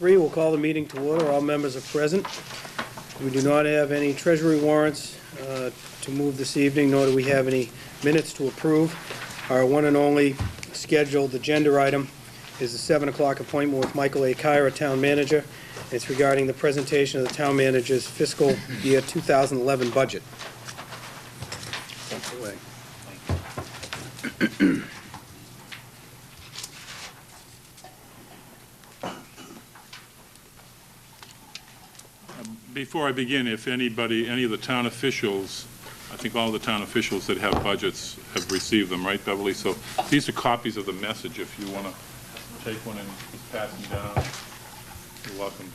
3, we'll call the meeting to order. All members are present. We do not have any treasury warrants to move this evening, nor do we have any minutes to approve. Our one and only scheduled agenda item is the 7 o'clock appointment with Michael A. Kyra, Town Manager. It's regarding the presentation of the Town Manager's fiscal year 2011 budget. That's away. Before I begin, if any of the town officials, I think all the town officials that have budgets have received them, right, Beverly? So these are copies of the message. If you want to take one and just pass them down, you're welcome.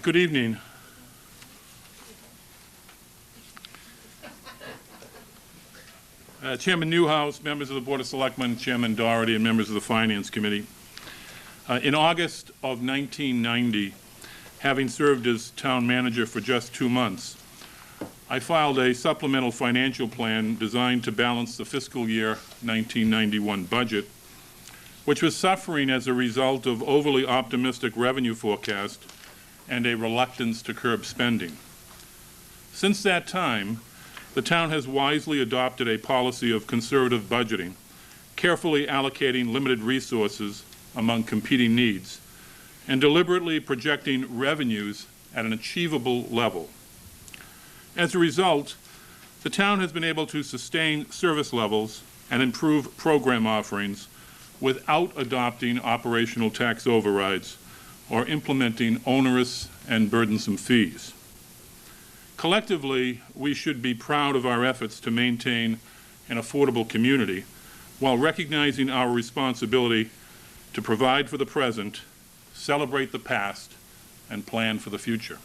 Good evening. Chairman Newhouse, members of the Board of Selectmen, Chairman Doherty, and members of the Finance Committee. In August of 1990, having served as town manager for just 2 months, I filed a supplemental financial plan designed to balance the fiscal year 1991 budget, which was suffering as a result of overly optimistic revenue forecast and a reluctance to curb spending. Since that time, the town has wisely adopted a policy of conservative budgeting, carefully allocating limited resources among competing needs, and deliberately projecting revenues at an achievable level. As a result, the town has been able to sustain service levels and improve program offerings without adopting operational tax overrides or implementing onerous and burdensome fees. Collectively, we should be proud of our efforts to maintain an affordable community while recognizing our responsibility to provide for the present, celebrate the past, and plan for the future.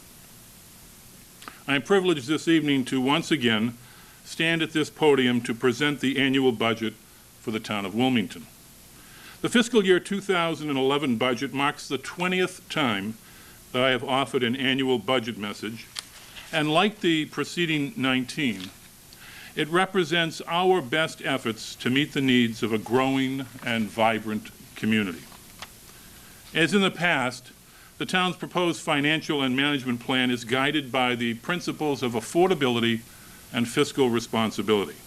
I am privileged this evening to once again stand at this podium to present the annual budget for the town of Wilmington. The fiscal year 2011 budget marks the 20th time that I have offered an annual budget message, and like the preceding 19, it represents our best efforts to meet the needs of a growing and vibrant community. As in the past, the town's proposed financial and management plan is guided by the principles of affordability and fiscal responsibility.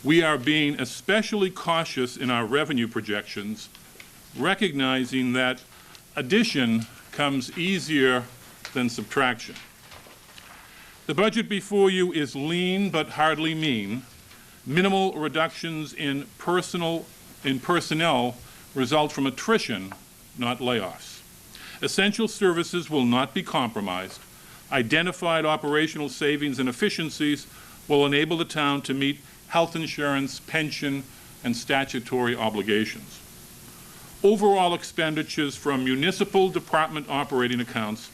We are being especially cautious in our revenue projections, recognizing that addition comes easier than subtraction. The budget before you is lean but hardly mean. Minimal reductions in personnel result from attrition, not layoffs. Essential services will not be compromised. Identified operational savings and efficiencies will enable the town to meet health insurance, pension, and statutory obligations. Overall expenditures from municipal department operating accounts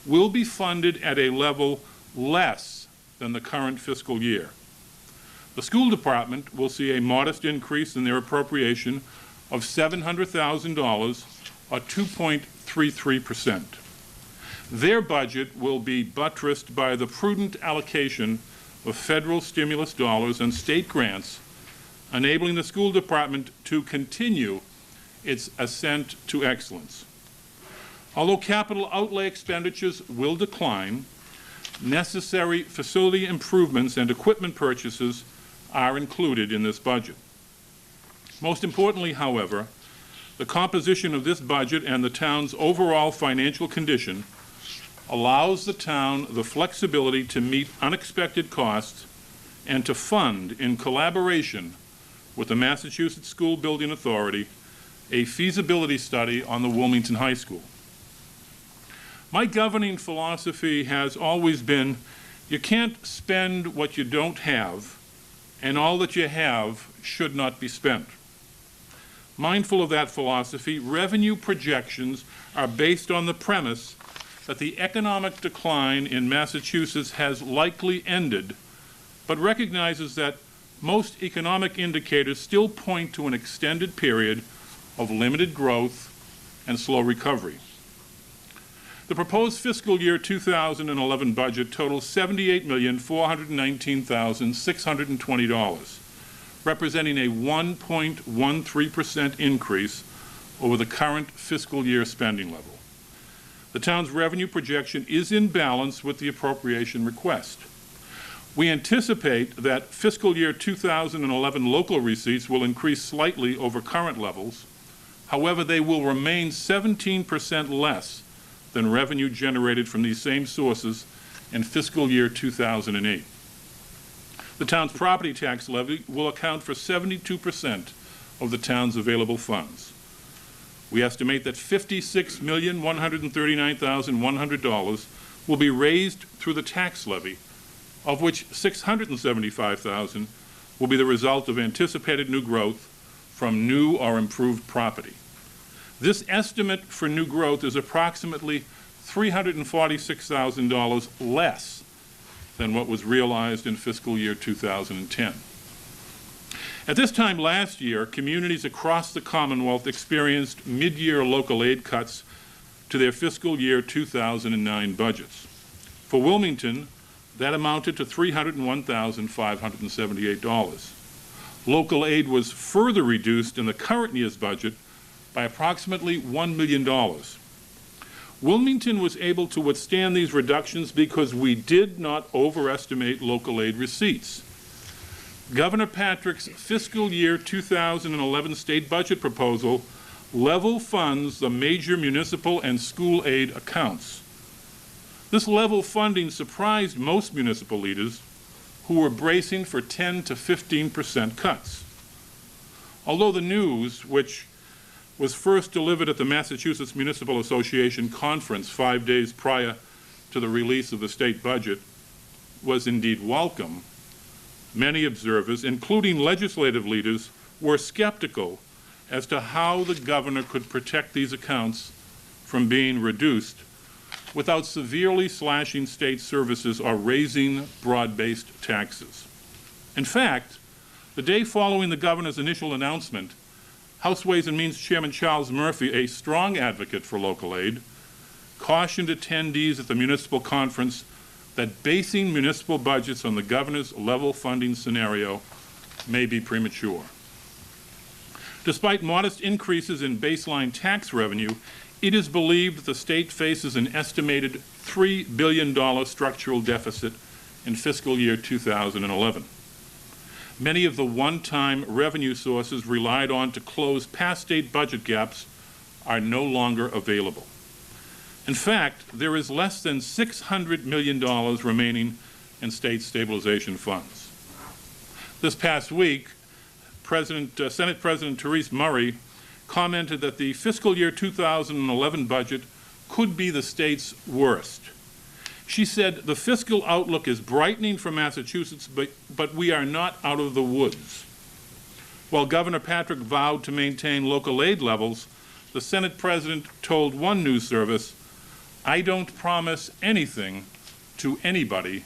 will be funded at a level less than the current fiscal year. The school department will see a modest increase in their appropriation of $700,000, or 2.33%. Their budget will be buttressed by the prudent allocation of federal stimulus dollars and state grants, enabling the school department to continue its ascent to excellence. Although capital outlay expenditures will decline, necessary facility improvements and equipment purchases are included in this budget. Most importantly, however, the composition of this budget and the town's overall financial condition allows the town the flexibility to meet unexpected costs and to fund, in collaboration with the Massachusetts School Building Authority, a feasibility study on the Wilmington High School. My governing philosophy has always been, you can't spend what you don't have, and all that you have should not be spent. Mindful of that philosophy, revenue projections are based on the premise that the economic decline in Massachusetts has likely ended, but recognizes that most economic indicators still point to an extended period of limited growth and slow recovery. The proposed fiscal year 2011 budget totals $78,419,620, representing a 1.13% increase over the current fiscal year spending level. The town's revenue projection is in balance with the appropriation request. We anticipate that fiscal year 2011 local receipts will increase slightly over current levels. However, they will remain 17% less than revenue generated from these same sources in fiscal year 2008. The town's property tax levy will account for 72% of the town's available funds. We estimate that $56,139,100 will be raised through the tax levy, of which $675,000 will be the result of anticipated new growth from new or improved property. This estimate for new growth is approximately $346,000 less than what was realized in fiscal year 2010. At this time last year, communities across the Commonwealth experienced mid-year local aid cuts to their fiscal year 2009 budgets. For Wilmington, that amounted to $301,578. Local aid was further reduced in the current year's budget by approximately $1 million. Wilmington was able to withstand these reductions because we did not overestimate local aid receipts. Governor Patrick's fiscal year 2011 state budget proposal level funds the major municipal and school aid accounts. This level funding surprised most municipal leaders who were bracing for 10 to 15% cuts. Although the news, which was first delivered at the Massachusetts Municipal Association conference 5 days prior to the release of the state budget, was indeed welcome, many observers, including legislative leaders, were skeptical as to how the governor could protect these accounts from being reduced without severely slashing state services or raising broad-based taxes. In fact, the day following the governor's initial announcement, House Ways and Means Chairman Charles Murphy, a strong advocate for local aid, cautioned attendees at the municipal conference that basing municipal budgets on the governor's level funding scenario may be premature. Despite modest increases in baseline tax revenue, it is believed that the state faces an estimated $3 billion structural deficit in fiscal year 2011. Many of the one-time revenue sources relied on to close past state budget gaps are no longer available. In fact, there is less than $600 million remaining in state stabilization funds. This past week, Senate President Therese Murray commented that the fiscal year 2011 budget could be the state's worst. She said, "The fiscal outlook is brightening for Massachusetts, but we are not out of the woods." While Governor Patrick vowed to maintain local aid levels, the Senate President told one news service, "I don't promise anything to anybody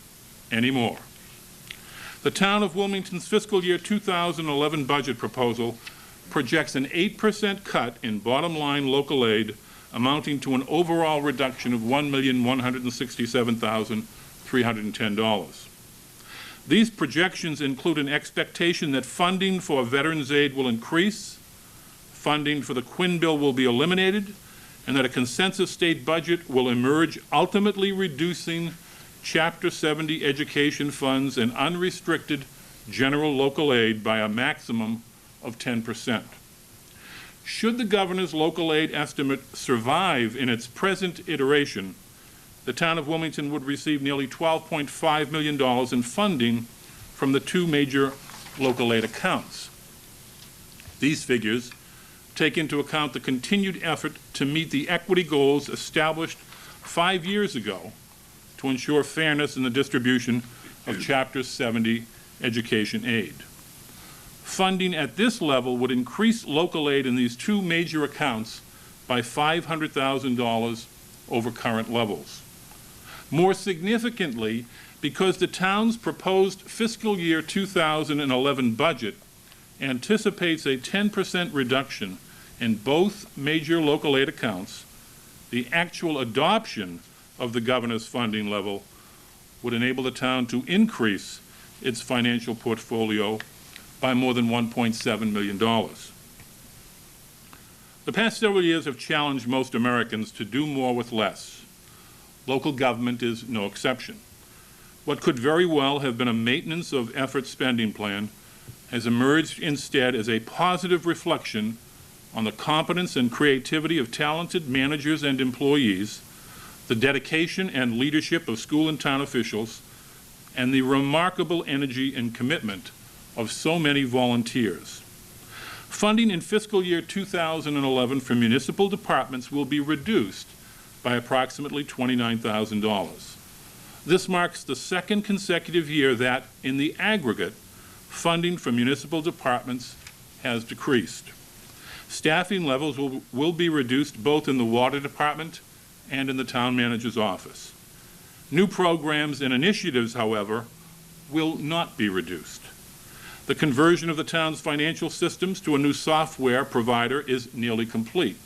anymore." The town of Wilmington's fiscal year 2011 budget proposal projects an 8% cut in bottom line local aid, amounting to an overall reduction of $1,167,310. These projections include an expectation that funding for Veterans Aid will increase, funding for the Quinn Bill will be eliminated, and that a consensus state budget will emerge, ultimately reducing Chapter 70 education funds and unrestricted general local aid by a maximum of 10%. Should the governor's local aid estimate survive in its present iteration, the town of Wilmington would receive nearly $12.5 million in funding from the two major local aid accounts. These figures take into account the continued effort to meet the equity goals established 5 years ago to ensure fairness in the distribution of Chapter 70 education aid. Funding at this level would increase local aid in these two major accounts by $500,000 over current levels. More significantly, because the town's proposed fiscal year 2011 budget anticipates a 10% reduction in both major local aid accounts, the actual adoption of the governor's funding level would enable the town to increase its financial portfolio by more than $1.7 million. The past several years have challenged most Americans to do more with less. Local government is no exception. What could very well have been a maintenance of effort spending plan has emerged instead as a positive reflection on the competence and creativity of talented managers and employees, the dedication and leadership of school and town officials, and the remarkable energy and commitment of so many volunteers. Funding in fiscal year 2011 for municipal departments will be reduced by approximately $29,000. This marks the second consecutive year that, in the aggregate, funding for municipal departments has decreased. Staffing levels will be reduced both in the water department and in the town manager's office. New programs and initiatives, however, will not be reduced. The conversion of the town's financial systems to a new software provider is nearly complete.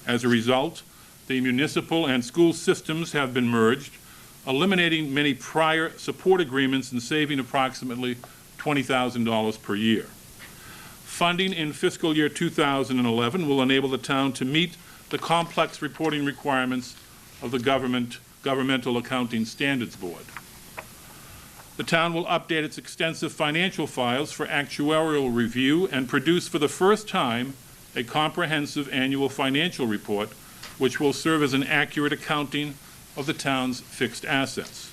As a result, the municipal and school systems have been merged, eliminating many prior support agreements and saving approximately $20,000 per year. Funding in fiscal year 2011 will enable the town to meet the complex reporting requirements of the Governmental Accounting Standards Board. The town will update its extensive financial files for actuarial review and produce for the first time a comprehensive annual financial report, which will serve as an accurate accounting of the town's fixed assets.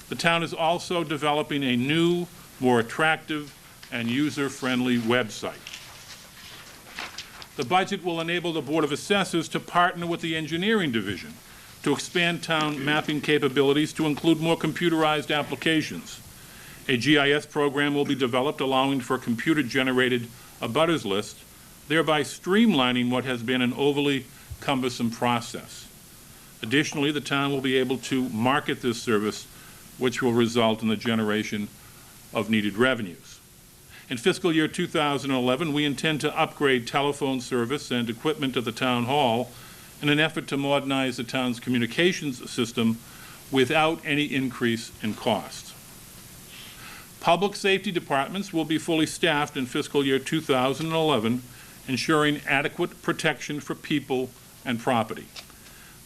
The town is also developing a new, more attractive, and user-friendly website. The budget will enable the Board of Assessors to partner with the Engineering Division to expand town mapping capabilities to include more computerized applications. A GIS program will be developed allowing for a computer-generated abutters list, thereby streamlining what has been an overly cumbersome process. Additionally, the town will be able to market this service, which will result in the generation of needed revenues. In fiscal year 2011, we intend to upgrade telephone service and equipment at the town hall in an effort to modernize the town's communications system without any increase in costs. Public safety departments will be fully staffed in fiscal year 2011, ensuring adequate protection for people and property.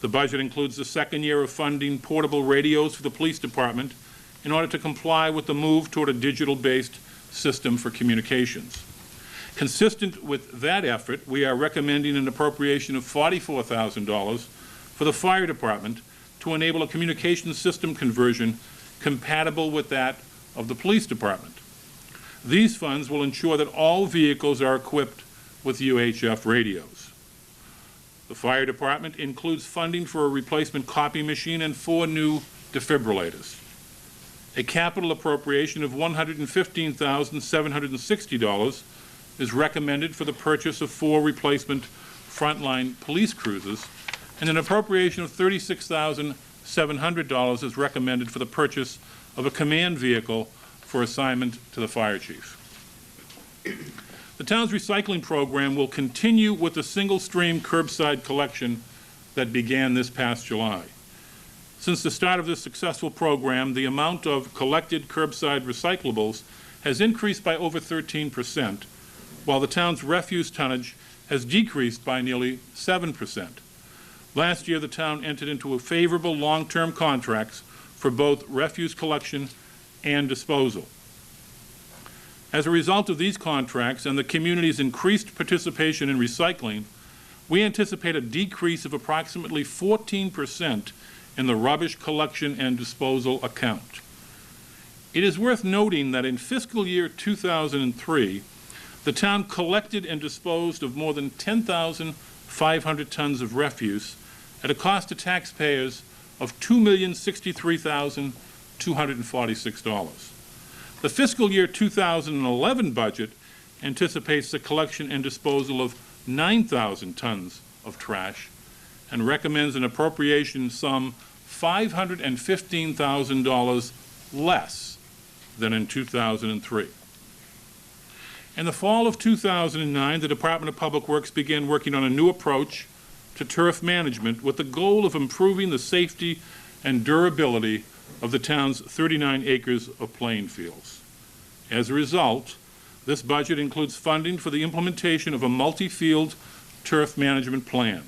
The budget includes the second year of funding portable radios for the police department in order to comply with the move toward a digital-based system for communications. Consistent with that effort, we are recommending an appropriation of $44,000 for the fire department to enable a communications system conversion compatible with that of the police department. These funds will ensure that all vehicles are equipped with UHF radios. The fire department includes funding for a replacement copy machine and 4 new defibrillators. A capital appropriation of $115,760 is recommended for the purchase of 4 replacement frontline police cruisers, and an appropriation of $36,700 is recommended for the purchase of a command vehicle for assignment to the fire chief. The town's recycling program will continue with the single-stream curbside collection that began this past July. Since the start of this successful program, the amount of collected curbside recyclables has increased by over 13%, while the town's refuse tonnage has decreased by nearly 7%. Last year, the town entered into a favorable long-term contracts for both refuse collection and disposal. As a result of these contracts and the community's increased participation in recycling, we anticipate a decrease of approximately 14% in the rubbish collection and disposal account. It is worth noting that in fiscal year 2003, The town collected and disposed of more than 10,500 tons of refuse at a cost to taxpayers of $2,063,246. The fiscal year 2011 budget anticipates the collection and disposal of 9,000 tons of trash and recommends an appropriation sum $515,000 less than in 2003. In the fall of 2009, the Department of Public Works began working on a new approach to turf management with the goal of improving the safety and durability of the town's 39 acres of playing fields. As a result, this budget includes funding for the implementation of a multi-field turf management plan.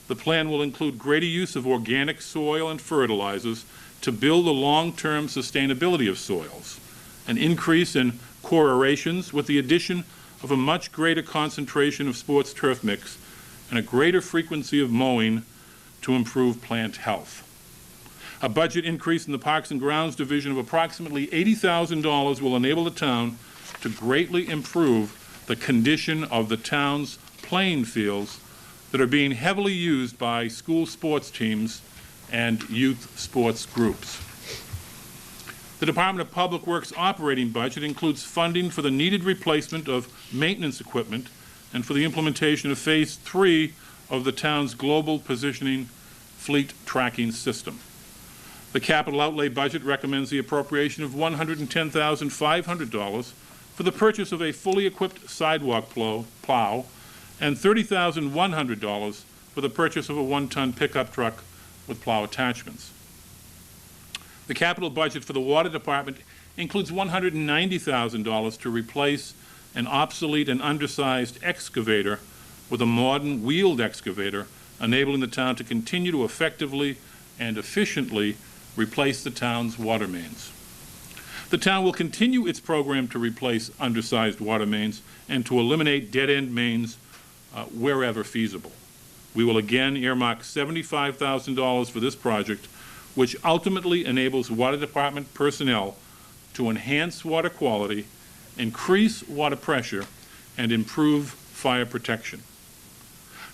The plan will include greater use of organic soil and fertilizers to build the long-term sustainability of soils, an increase in core aerations with the addition of a much greater concentration of sports turf mix, and a greater frequency of mowing to improve plant health. A budget increase in the Parks and Grounds Division of approximately $80,000 will enable the town to greatly improve the condition of the town's playing fields that are being heavily used by school sports teams and youth sports groups. The Department of Public Works operating budget includes funding for the needed replacement of maintenance equipment and for the implementation of Phase 3 of the town's global positioning fleet tracking system. The capital outlay budget recommends the appropriation of $110,500 for the purchase of a fully equipped sidewalk plow and $30,100 for the purchase of a 1-ton pickup truck with plow attachments. The capital budget for the Water Department includes $190,000 to replace an obsolete and undersized excavator with a modern wheeled excavator, enabling the town to continue to effectively and efficiently replace the town's water mains. The town will continue its program to replace undersized water mains and to eliminate dead-end mains wherever feasible. We will again earmark $75,000 for this project, which ultimately enables Water Department personnel to enhance water quality, increase water pressure, and improve fire protection.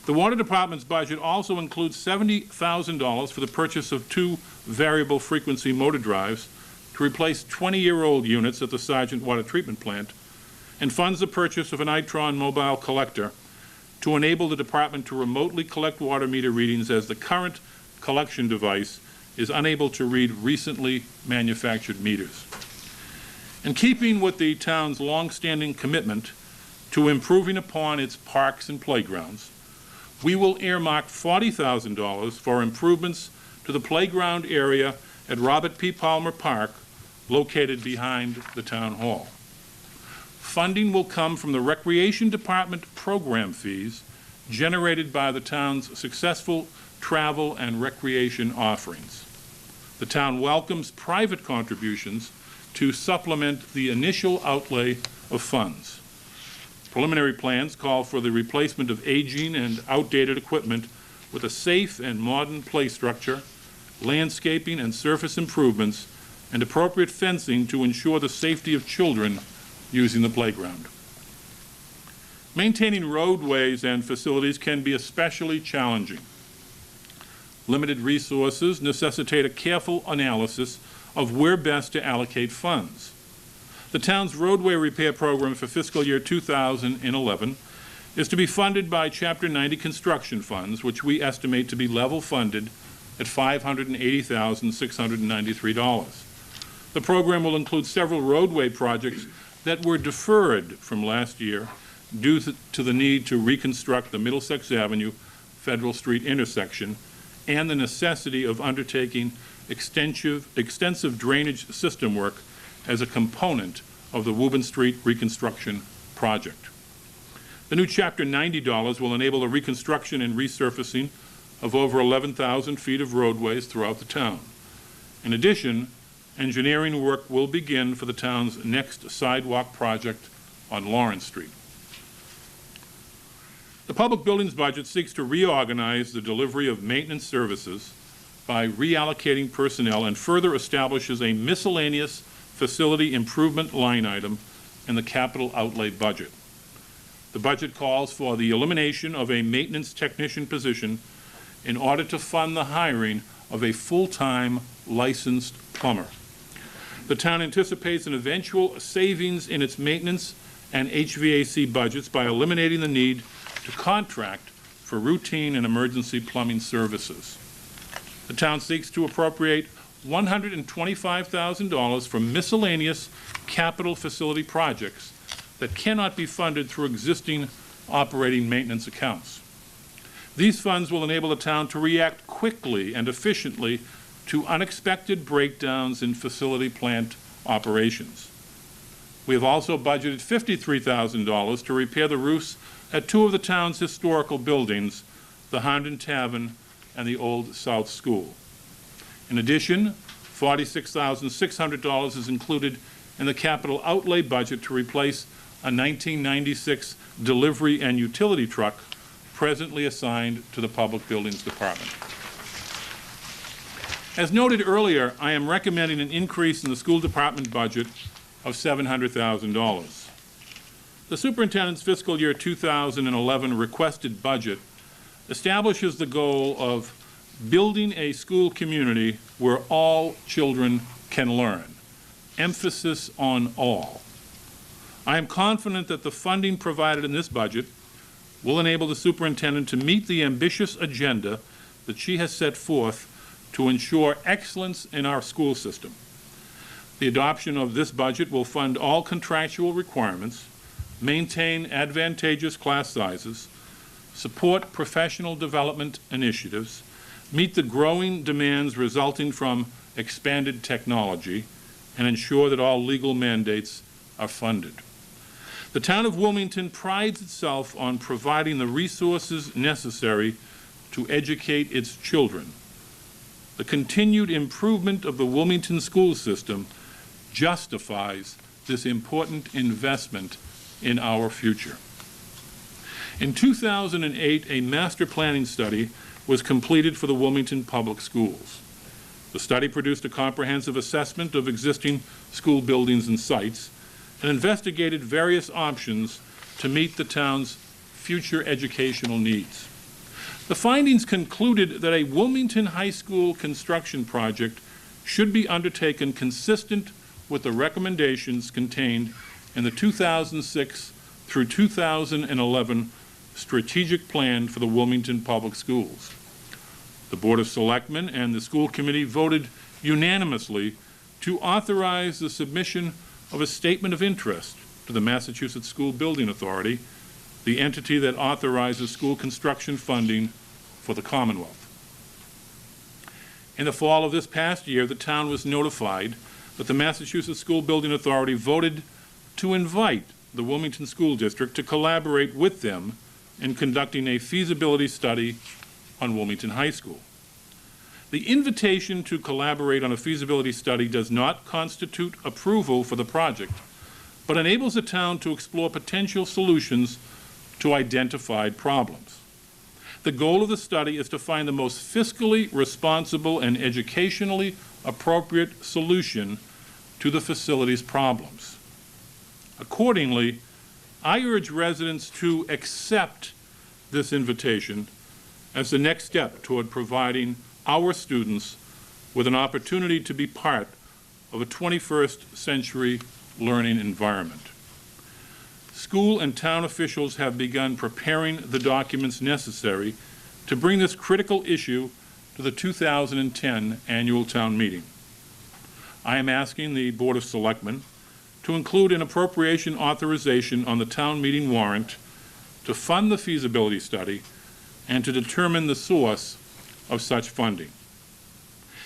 The Water Department's budget also includes $70,000 for the purchase of 2 variable frequency motor drives to replace 20-year-old units at the Sargent Water Treatment Plant, and funds the purchase of an Itron mobile collector to enable the department to remotely collect water meter readings as the current collection device is unable to read recently manufactured meters. In keeping with the town's long-standing commitment to improving upon its parks and playgrounds, we will earmark $40,000 for improvements to the playground area at Robert P. Palmer Park, located behind the town hall. Funding will come from the Recreation Department program fees generated by the town's successful travel and recreation offerings. The town welcomes private contributions to supplement the initial outlay of funds. Preliminary plans call for the replacement of aging and outdated equipment with a safe and modern play structure, landscaping and surface improvements, and appropriate fencing to ensure the safety of children using the playground. Maintaining roadways and facilities can be especially challenging. Limited resources necessitate a careful analysis of where best to allocate funds. The town's roadway repair program for fiscal year 2011 is to be funded by Chapter 90 construction funds, which we estimate to be level funded at $580,693. The program will include several roadway projects that were deferred from last year due to the need to reconstruct the Middlesex Avenue Federal Street intersection and the necessity of undertaking extensive drainage system work as a component of the Woburn Street reconstruction project. The new Chapter 90 dollars will enable the reconstruction and resurfacing of over 11,000 feet of roadways throughout the town. In addition, engineering work will begin for the town's next sidewalk project on Lawrence Street. The Public Buildings budget seeks to reorganize the delivery of maintenance services by reallocating personnel and further establishes a miscellaneous facility improvement line item in the capital outlay budget. The budget calls for the elimination of a maintenance technician position in order to fund the hiring of a full-time licensed plumber. The town anticipates an eventual savings in its maintenance and HVAC budgets by eliminating the need to contract for routine and emergency plumbing services. The town seeks to appropriate $125,000 for miscellaneous capital facility projects that cannot be funded through existing operating maintenance accounts. These funds will enable the town to react quickly and efficiently to unexpected breakdowns in facility plant operations. We have also budgeted $53,000 to repair the roofs at two of the town's historical buildings, the Herndon Tavern and the Old South School. In addition, $46,600 is included in the capital outlay budget to replace a 1996 delivery and utility truck presently assigned to the Public Buildings Department. As noted earlier, I am recommending an increase in the school department budget of $700,000. The superintendent's fiscal year 2011 requested budget establishes the goal of building a school community where all children can learn. Emphasis on all. I am confident that the funding provided in this budget will enable the superintendent to meet the ambitious agenda that she has set forth to ensure excellence in our school system. The adoption of this budget will fund all contractual requirements, maintain advantageous class sizes, support professional development initiatives, meet the growing demands resulting from expanded technology, and ensure that all legal mandates are funded. The town of Wilmington prides itself on providing the resources necessary to educate its children. The continued improvement of the Wilmington school system justifies this important investment in our future. In 2008, a master planning study was completed for the Wilmington Public Schools. The study produced a comprehensive assessment of existing school buildings and sites and investigated various options to meet the town's future educational needs. The findings concluded that a Wilmington High School construction project should be undertaken consistent with the recommendations contained in the 2006 through 2011 strategic plan for the Wilmington Public Schools. The Board of Selectmen and the school committee voted unanimously to authorize the submission of a statement of interest to the Massachusetts School Building Authority, the entity that authorizes school construction funding for the Commonwealth. In the fall of this past year, the town was notified that the Massachusetts School Building Authority voted to invite the Wilmington School District to collaborate with them in conducting a feasibility study on Wilmington High School. The invitation to collaborate on a feasibility study does not constitute approval for the project, but enables the town to explore potential solutions to identified problems. The goal of the study is to find the most fiscally responsible and educationally appropriate solution to the facility's problems. Accordingly, I urge residents to accept this invitation as the next step toward providing our students with an opportunity to be part of a 21st century learning environment. School and town officials have begun preparing the documents necessary to bring this critical issue to the 2010 annual town meeting. I am asking the Board of Selectmen to include an appropriation authorization on the town meeting warrant to fund the feasibility study and to determine the source of such funding.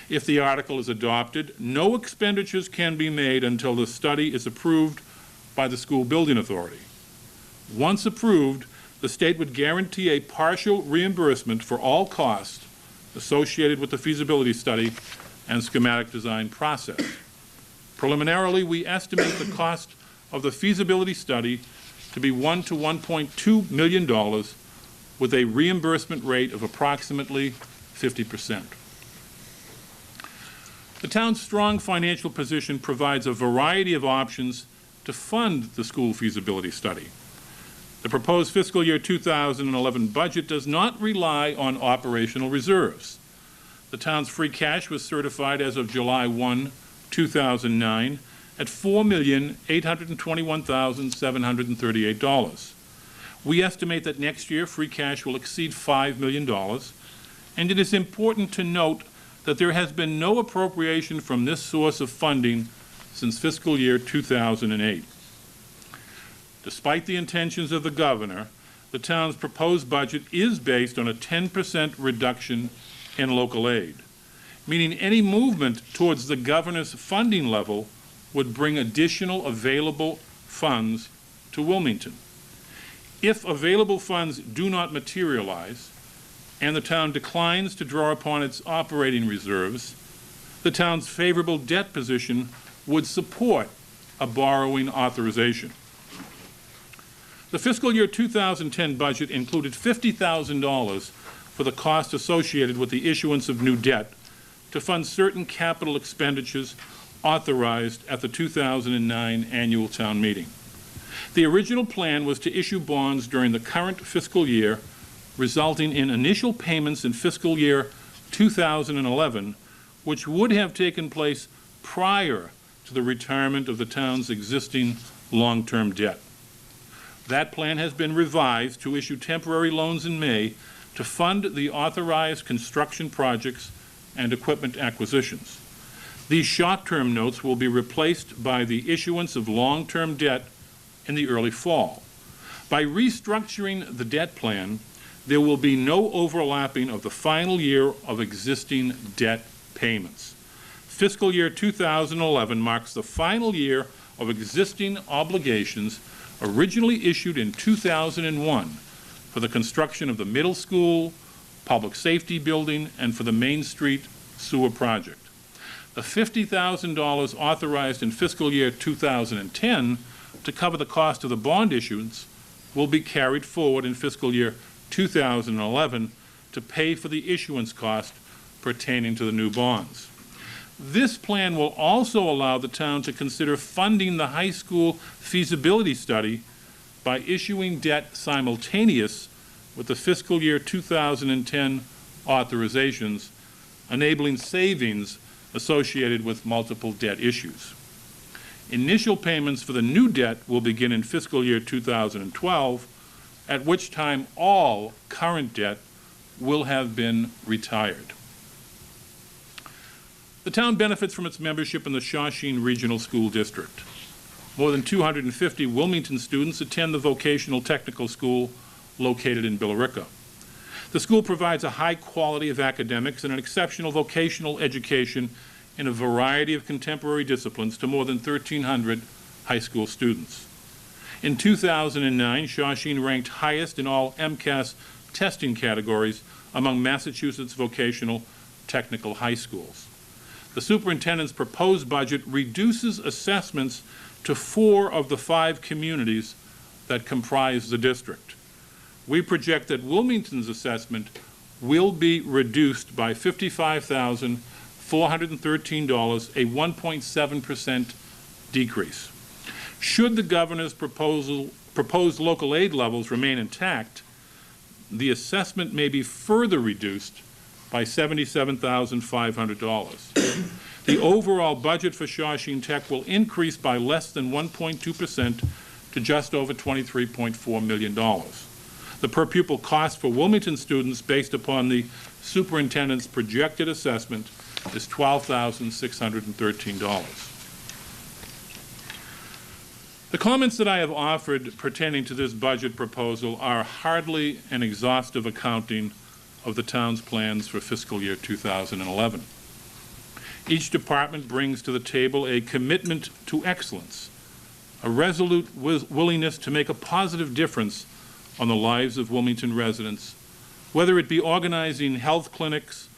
If the article is adopted, no expenditures can be made until the study is approved by the School Building Authority. Once approved, the state would guarantee a partial reimbursement for all costs associated with the feasibility study and schematic design process. Preliminarily, we estimate the cost of the feasibility study to be $1 to $1.2 million with a reimbursement rate of approximately 50%. The town's strong financial position provides a variety of options to fund the school feasibility study. The proposed fiscal year 2011 budget does not rely on operational reserves. The town's free cash was certified as of July 1, 2009 at $4,821,738. We estimate that next year free cash will exceed $5 million, and it is important to note that there has been no appropriation from this source of funding since fiscal year 2008. Despite the intentions of the governor, the town's proposed budget is based on a 10% reduction in local aid, meaning any movement towards the governor's funding level would bring additional available funds to Wilmington. If available funds do not materialize and the town declines to draw upon its operating reserves, the town's favorable debt position would support a borrowing authorization. The fiscal year 2010 budget included $50,000 for the cost associated with the issuance of new debt to fund certain capital expenditures authorized at the 2009 annual town meeting. The original plan was to issue bonds during the current fiscal year, resulting in initial payments in fiscal year 2011, which would have taken place prior to the retirement of the town's existing long-term debt. That plan has been revised to issue temporary loans in May to fund the authorized construction projects and equipment acquisitions. These short-term notes will be replaced by the issuance of long-term debt in the early fall. By restructuring the debt plan, there will be no overlapping of the final year of existing debt payments. Fiscal year 2011 marks the final year of existing obligations originally issued in 2001 for the construction of the middle school, public safety building, and for the Main Street sewer project. The $50,000 authorized in fiscal year 2010 to cover the cost of the bond issuance will be carried forward in fiscal year 2011 to pay for the issuance cost pertaining to the new bonds. This plan will also allow the town to consider funding the high school feasibility study by issuing debt simultaneous with the fiscal year 2010 authorizations, enabling savings associated with multiple debt issues. Initial payments for the new debt will begin in fiscal year 2012, at which time all current debt will have been retired. The town benefits from its membership in the Shawshene Regional School District. More than 250 Wilmington students attend the vocational technical school located in Billerica. The school provides a high quality of academics and an exceptional vocational education in a variety of contemporary disciplines to more than 1,300 high school students. In 2009, Shawshene ranked highest in all MCAS testing categories among Massachusetts vocational technical high schools. The superintendent's proposed budget reduces assessments to 4 of the 5 communities that comprise the district. We project that Wilmington's assessment will be reduced by $55,413, a 1.7% decrease. Should the governor's proposed local aid levels remain intact, the assessment may be further reduced by $77,500. The overall budget for Shawshene Tech will increase by less than 1.2% to just over $23.4 million. The per-pupil cost for Wilmington students based upon the superintendent's projected assessment is $12,613. The comments that I have offered pertaining to this budget proposal are hardly an exhaustive accounting of the town's plans for fiscal year 2011. Each department brings to the table a commitment to excellence, a resolute willingness to make a positive difference on the lives of Wilmington residents, whether it be organizing health clinics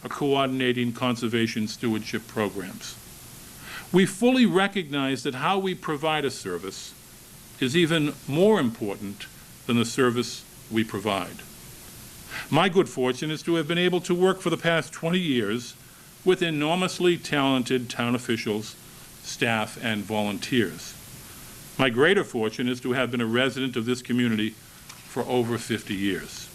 or coordinating conservation stewardship programs. We fully recognize that how we provide a service is even more important than the service we provide. My good fortune is to have been able to work for the past 20 years with enormously talented town officials, staff, and volunteers. My greater fortune is to have been a resident of this community for over 50 years.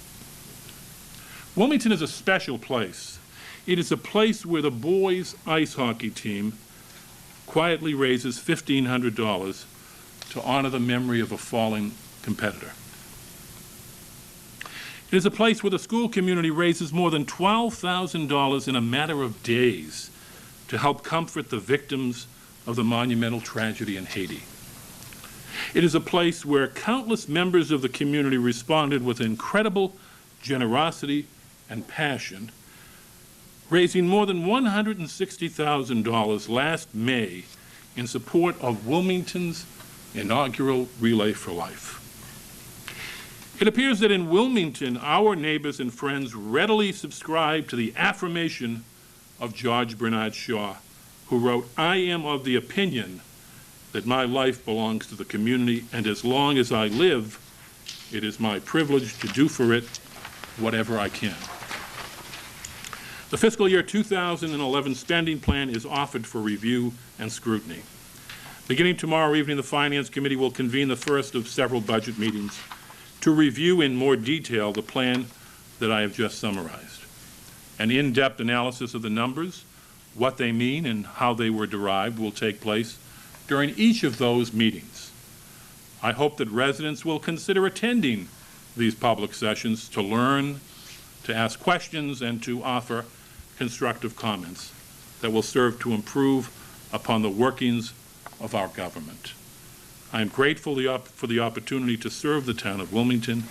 Wilmington is a special place. It is a place where the boys' ice hockey team quietly raises $1,500 to honor the memory of a fallen competitor. It is a place where the school community raises more than $12,000 in a matter of days to help comfort the victims of the monumental tragedy in Haiti. It is a place where countless members of the community responded with incredible generosity and passion, raising more than $160,000 last May in support of Wilmington's inaugural Relay for Life. It appears that in Wilmington, our neighbors and friends readily subscribe to the affirmation of George Bernard Shaw, who wrote, "I am of the opinion that my life belongs to the community, and as long as I live, it is my privilege to do for it whatever I can." The fiscal year 2011 spending plan is offered for review and scrutiny. Beginning tomorrow evening, the Finance Committee will convene the first of several budget meetings to review in more detail the plan that I have just summarized. An in-depth analysis of the numbers, what they mean, and how they were derived will take place during each of those meetings. I hope that residents will consider attending these public sessions to learn, to ask questions, and to offer constructive comments that will serve to improve upon the workings of our government. I am grateful for the opportunity to serve the town of Wilmington,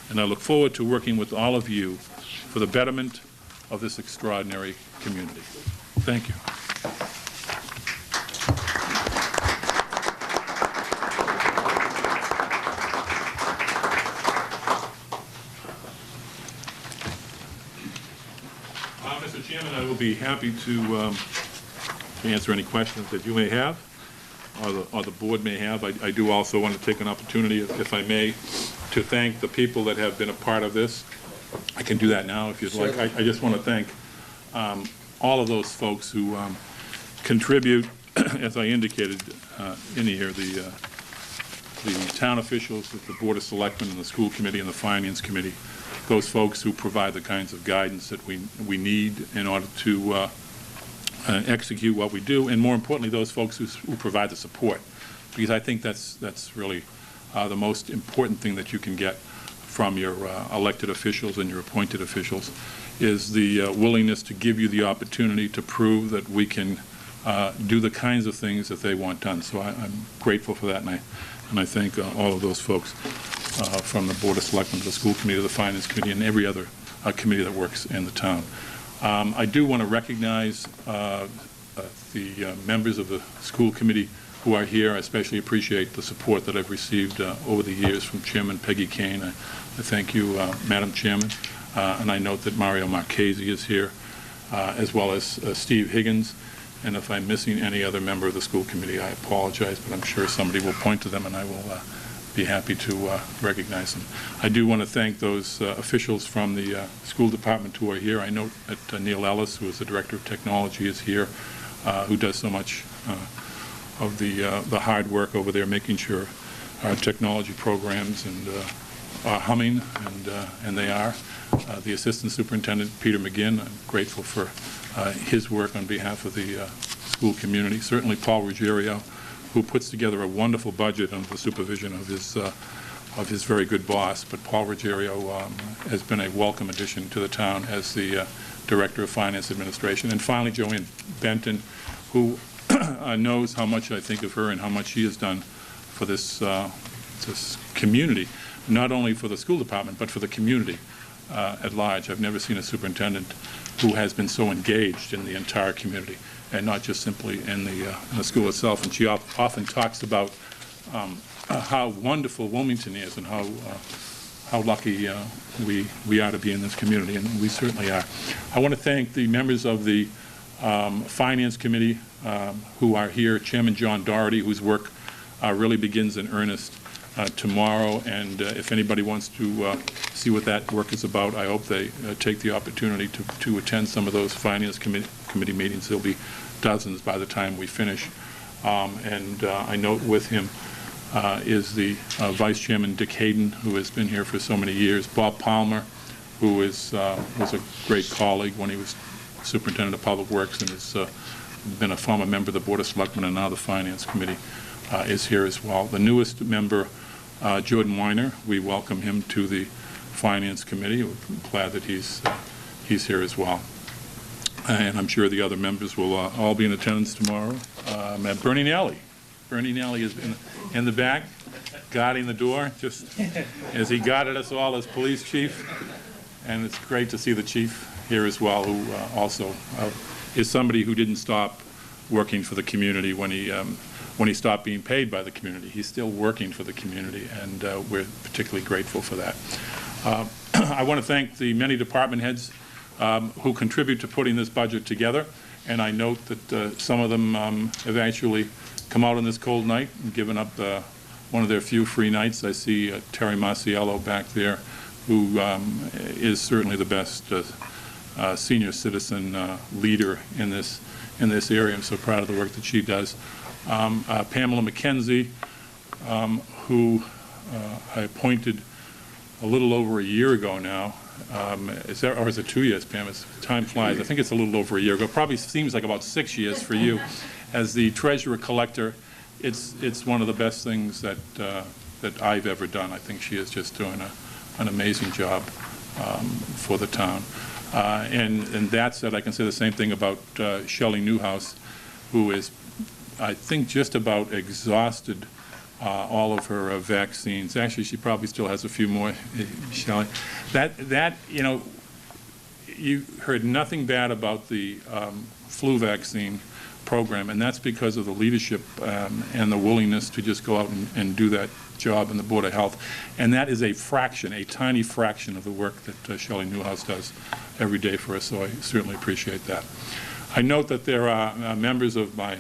and I look forward to working with all of you for the betterment of this extraordinary community. Thank you. Mr. Chairman, I will be happy to answer any questions that you may have or the board may have. I do also want to take an opportunity, if I may, to thank the people that have been a part of this. I can do that now if you'd like. I just want to thank all of those folks who contribute, as I indicated in here, the town officials, the Board of Selectmen, and the school committee and the Finance Committee, those folks who provide the kinds of guidance that we need in order to execute what we do, and more importantly, those folks who provide the support, because I think that's really the most important thing that you can get from your elected officials and your appointed officials, is the willingness to give you the opportunity to prove that we can do the kinds of things that they want done. So I'm grateful for that, and I thank all of those folks from the Board of Selectmen, to the School Committee, to the Finance Committee, and every other committee that works in the town. I do want to recognize the members of the School Committee who are here. I especially appreciate the support that I've received over the years from Chairman Peggy Kane. I thank you, Madam Chairman, and I note that Mario Marchese is here, as well as Steve Higgins. And if I'm missing any other member of the school committee, I apologize, but I'm sure somebody will point to them, and I will be happy to recognize them. I do want to thank those officials from the school department who are here. I note that Neil Ellis, who is the Director of Technology, is here, who does so much of the hard work over there, making sure our technology programs and are humming, and they are. The Assistant Superintendent, Peter McGinn, I'm grateful for his work on behalf of the school community. Certainly Paul Ruggiero, who puts together a wonderful budget under the supervision of his very good boss. But Paul Ruggiero has been a welcome addition to the town as the Director of Finance Administration. And finally, Joanne Benton, who knows how much I think of her and how much she has done for this community, not only for the school department, but for the community at large. I've never seen a superintendent who has been so engaged in the entire community, and not just simply in the school itself. And she often talks about how wonderful Wilmington is and how lucky we are to be in this community, and we certainly are. I want to thank the members of the Finance Committee who are here, Chairman John Doherty, whose work really begins in earnest tomorrow, and if anybody wants to see what that work is about, I hope they take the opportunity to attend some of those Finance Committee meetings. There'll be dozens by the time we finish. And I note with him is the Vice Chairman Dick Hayden, who has been here for so many years. Bob Palmer, who was a great colleague when he was Superintendent of Public Works and has been a former member of the Board of Selectmen and now the Finance Committee, is here as well. The newest member, Jordan Weiner, we welcome him to the Finance Committee. We're glad that he's here as well. And I'm sure the other members will all be in attendance tomorrow. Bernie Nally. Bernie Nally is in the back, guarding the door, just as he guarded us all as police chief. And it's great to see the chief here as well, who also is somebody who didn't stop working for the community when he stopped being paid by the community. He's still working for the community, and we're particularly grateful for that. I want to thank the many department heads who contribute to putting this budget together, and I note that some of them have actually come out on this cold night and given up one of their few free nights. I see Terry Marciello back there, who is certainly the best senior citizen leader in this area. I'm so proud of the work that she does. Pamela McKenzie, who I appointed a little over a year ago now. Or is it 2 years, Pam? Time flies. I think it's a little over a year ago. Probably seems like about 6 years for you. As the treasurer collector, it's one of the best things that I've ever done. I think she is just doing an amazing job for the town. And that said, I can say the same thing about Shelley Newhouse, who is, I think, just about exhausted all of her vaccines. Actually, she probably still has a few more, Shelley. That you know, you heard nothing bad about the flu vaccine program, and that's because of the leadership and the willingness to just go out and do that job in the Board of Health. And that is a fraction, a tiny fraction of the work that Shelley Newhouse does every day for us, so I certainly appreciate that. I note that there are members of my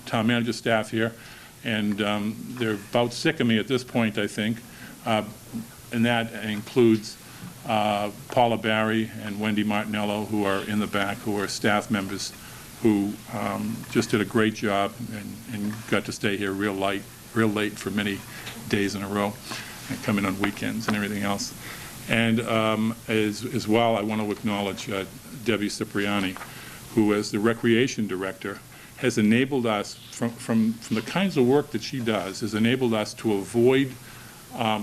town manager staff here, and they're about sick of me at this point, I think, and that includes Paula Barry and Wendy Martinello, who are in the back, who are staff members who just did a great job and got to stay here real late for many days in a row, and come in on weekends and everything else. And as well, I want to acknowledge Debbie Cipriani, who, as the Recreation Director, has enabled us, from the kinds of work that she does, has enabled us to avoid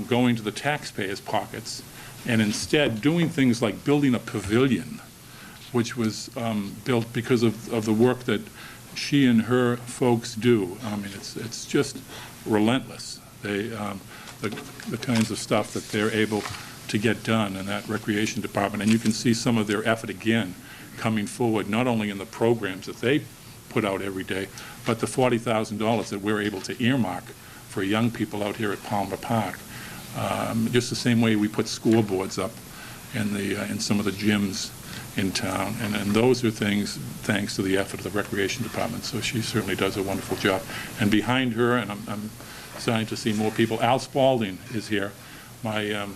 going to the taxpayers' pockets and instead doing things like building a pavilion, which was built because of the work that she and her folks do. I mean, it's just relentless. They, the kinds of stuff that they're able to get done in that recreation department. And you can see some of their effort again coming forward, not only in the programs that they put out every day, but the $40,000 that we're able to earmark for young people out here at Palmer Park. Just the same way we put scoreboards up in some of the gyms in town, and those are things thanks to the effort of the Recreation Department. So she certainly does a wonderful job. And behind her, and I'm starting to see more people, Al Spalding is here, my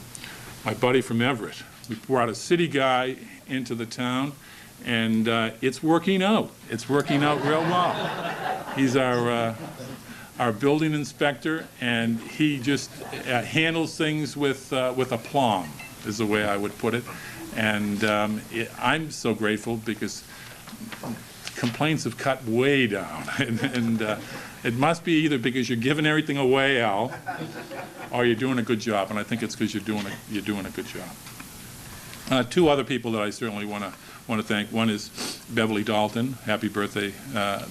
buddy from Everett. We brought a city guy into the town, and it's working out. It's working out real well. He's our building inspector, and he just handles things with aplomb, is the way I would put it. And I'm so grateful because complaints have cut way down. and it must be either because you're giving everything away, Al, or you're doing a good job. And I think it's because you're doing a good job. Two other people that I certainly want to thank. One is Beverly Dalton. Happy birthday,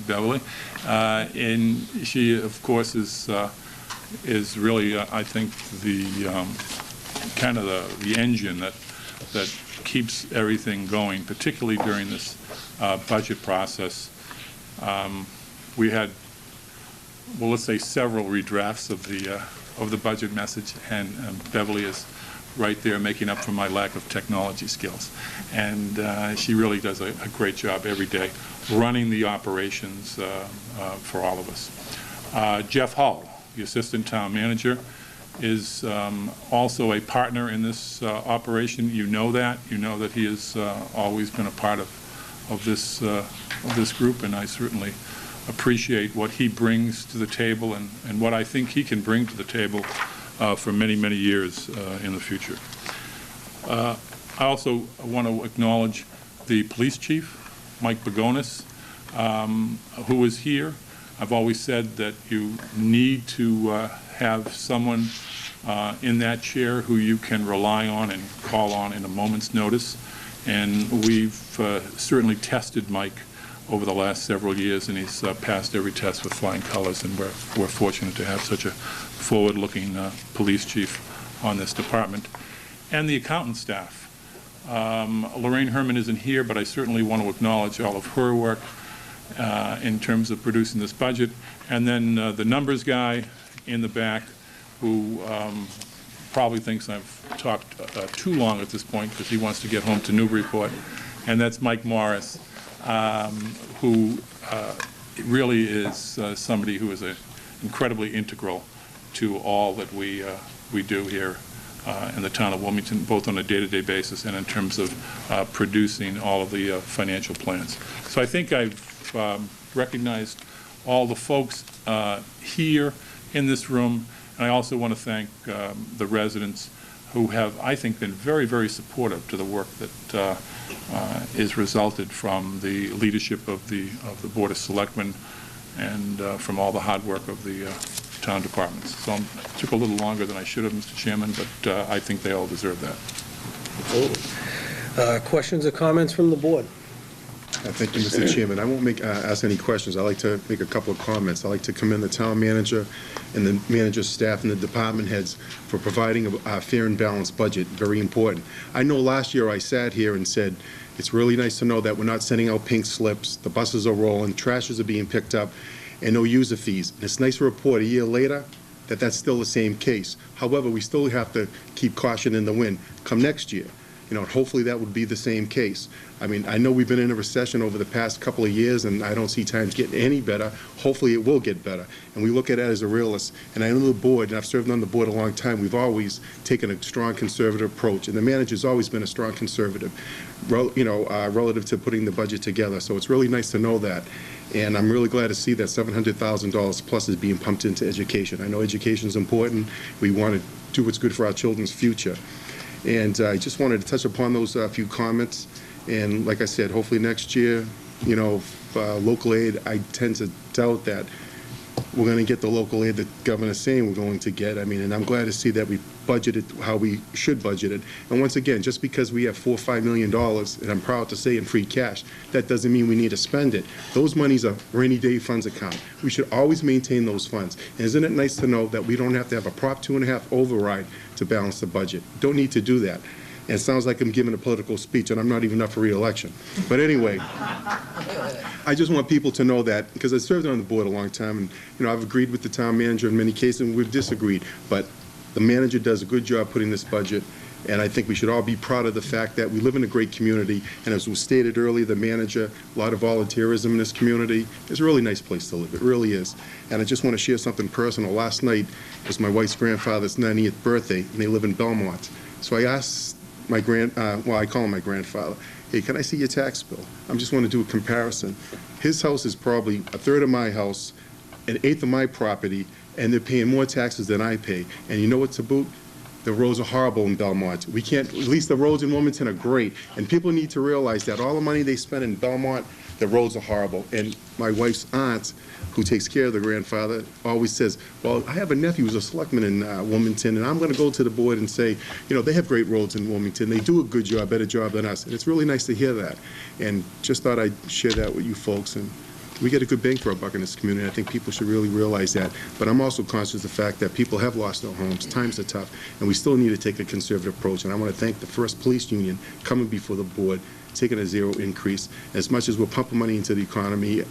Beverly. And she, of course, is really, I think, the kind of the engine that keeps everything going, particularly during this budget process. We had, well, let's say several redrafts of the budget message, and Beverly is right there making up for my lack of technology skills. And she really does a great job every day running the operations for all of us. Jeff Hull, the Assistant Town Manager, is also a partner in this operation. You know that. You know that he has always been a part of this group, and I certainly appreciate what he brings to the table and what I think he can bring to the table for many, many years in the future. I also want to acknowledge the police chief, Mike Bagonis, who is here. I've always said that you need to have someone in that chair who you can rely on and call on in a moment's notice. And we've certainly tested Mike over the last several years, and he's passed every test with flying colors, and we're fortunate to have such a forward-looking police chief on this department. And the accountant staff. Lorraine Herman isn't here, but I certainly want to acknowledge all of her work in terms of producing this budget. And then the numbers guy in the back, who probably thinks I've talked too long at this point because he wants to get home to Newburyport, and that's Mike Morris, who really is somebody who is incredibly integral to all that we do here in the town of Wilmington, both on a day-to-day basis and in terms of producing all of the financial plans. So I think I've recognized all the folks here in this room, and I also want to thank the residents who have, I think, been very, very supportive to the work that is resulted from the leadership of the Board of Selectmen and from all the hard work of the town departments. So it took a little longer than I should have, Mr. Chairman, but I think they all deserve that. Questions or comments from the board? Thank you, Mr. Chairman. I won't ask any questions. I'd like to make a couple of comments. I'd like to commend the town manager and the manager's staff and the department heads for providing a fair and balanced budget. Very important. I know last year I sat here and said, it's really nice to know that we're not sending out pink slips, the buses are rolling, trashes are being picked up, and no user fees. And it's nice to report a year later that that's still the same case. However, we still have to keep caution in the wind come next year. You know, hopefully that would be the same case. I mean, I know we've been in a recession over the past couple of years, and I don't see times getting any better. Hopefully it will get better. And we look at it as a realist. And I know the board, and I've served on the board a long time, we've always taken a strong conservative approach. And the manager's always been a strong conservative, relative to putting the budget together. So it's really nice to know that. And I'm really glad to see that $700,000 plus is being pumped into education. I know education is important. We want to do what's good for our children's future. And I just wanted to touch upon those few comments. And like I said, hopefully next year, local aid, I tend to doubt that we're going to get the local aid the governor's saying we're going to get. I mean, and I'm glad to see that we budgeted how we should budget it. And once again, just because we have $4 or $5 million, and I'm proud to say in free cash, that doesn't mean we need to spend it. Those monies are rainy day funds account. We should always maintain those funds. And isn't it nice to know that we don't have to have a Prop 2.5 override to balance the budget? Don't need to do that. And it sounds like I'm giving a political speech, and I'm not even up for re-election. But anyway, I just want people to know that, because I served on the board a long time, and I've agreed with the town manager in many cases, and we've disagreed. But the manager does a good job putting this budget, and I think we should all be proud of the fact that we live in a great community. And as was stated earlier, the manager, a lot of volunteerism in this community. It's a really nice place to live. It really is. And I just want to share something personal. Last night was my wife's grandfather's 90th birthday, and they live in Belmont. So I asked my I call him my grandfather, hey, can I see your tax bill? I just want to do a comparison. His house is probably a third of my house, an eighth of my property, and they're paying more taxes than I pay. And you know what to boot? The roads are horrible in Belmont. We can't, at least the roads in Wilmington are great. And people need to realize that all the money they spend in Belmont, the roads are horrible. And my wife's aunt, who takes care of the grandfather, always says, well, I have a nephew who's a selectman in Wilmington, and I'm going to go to the board and say, they have great roads in Wilmington. They do a good job, better job than us. And it's really nice to hear that. And just thought I'd share that with you folks. And we get a good bang for our buck in this community. I think people should really realize that. But I'm also conscious of the fact that people have lost their homes. Times are tough, and we still need to take a conservative approach. And I want to thank the First Police Union coming before the board, taking a zero increase. As much as we're pumping money into the economy,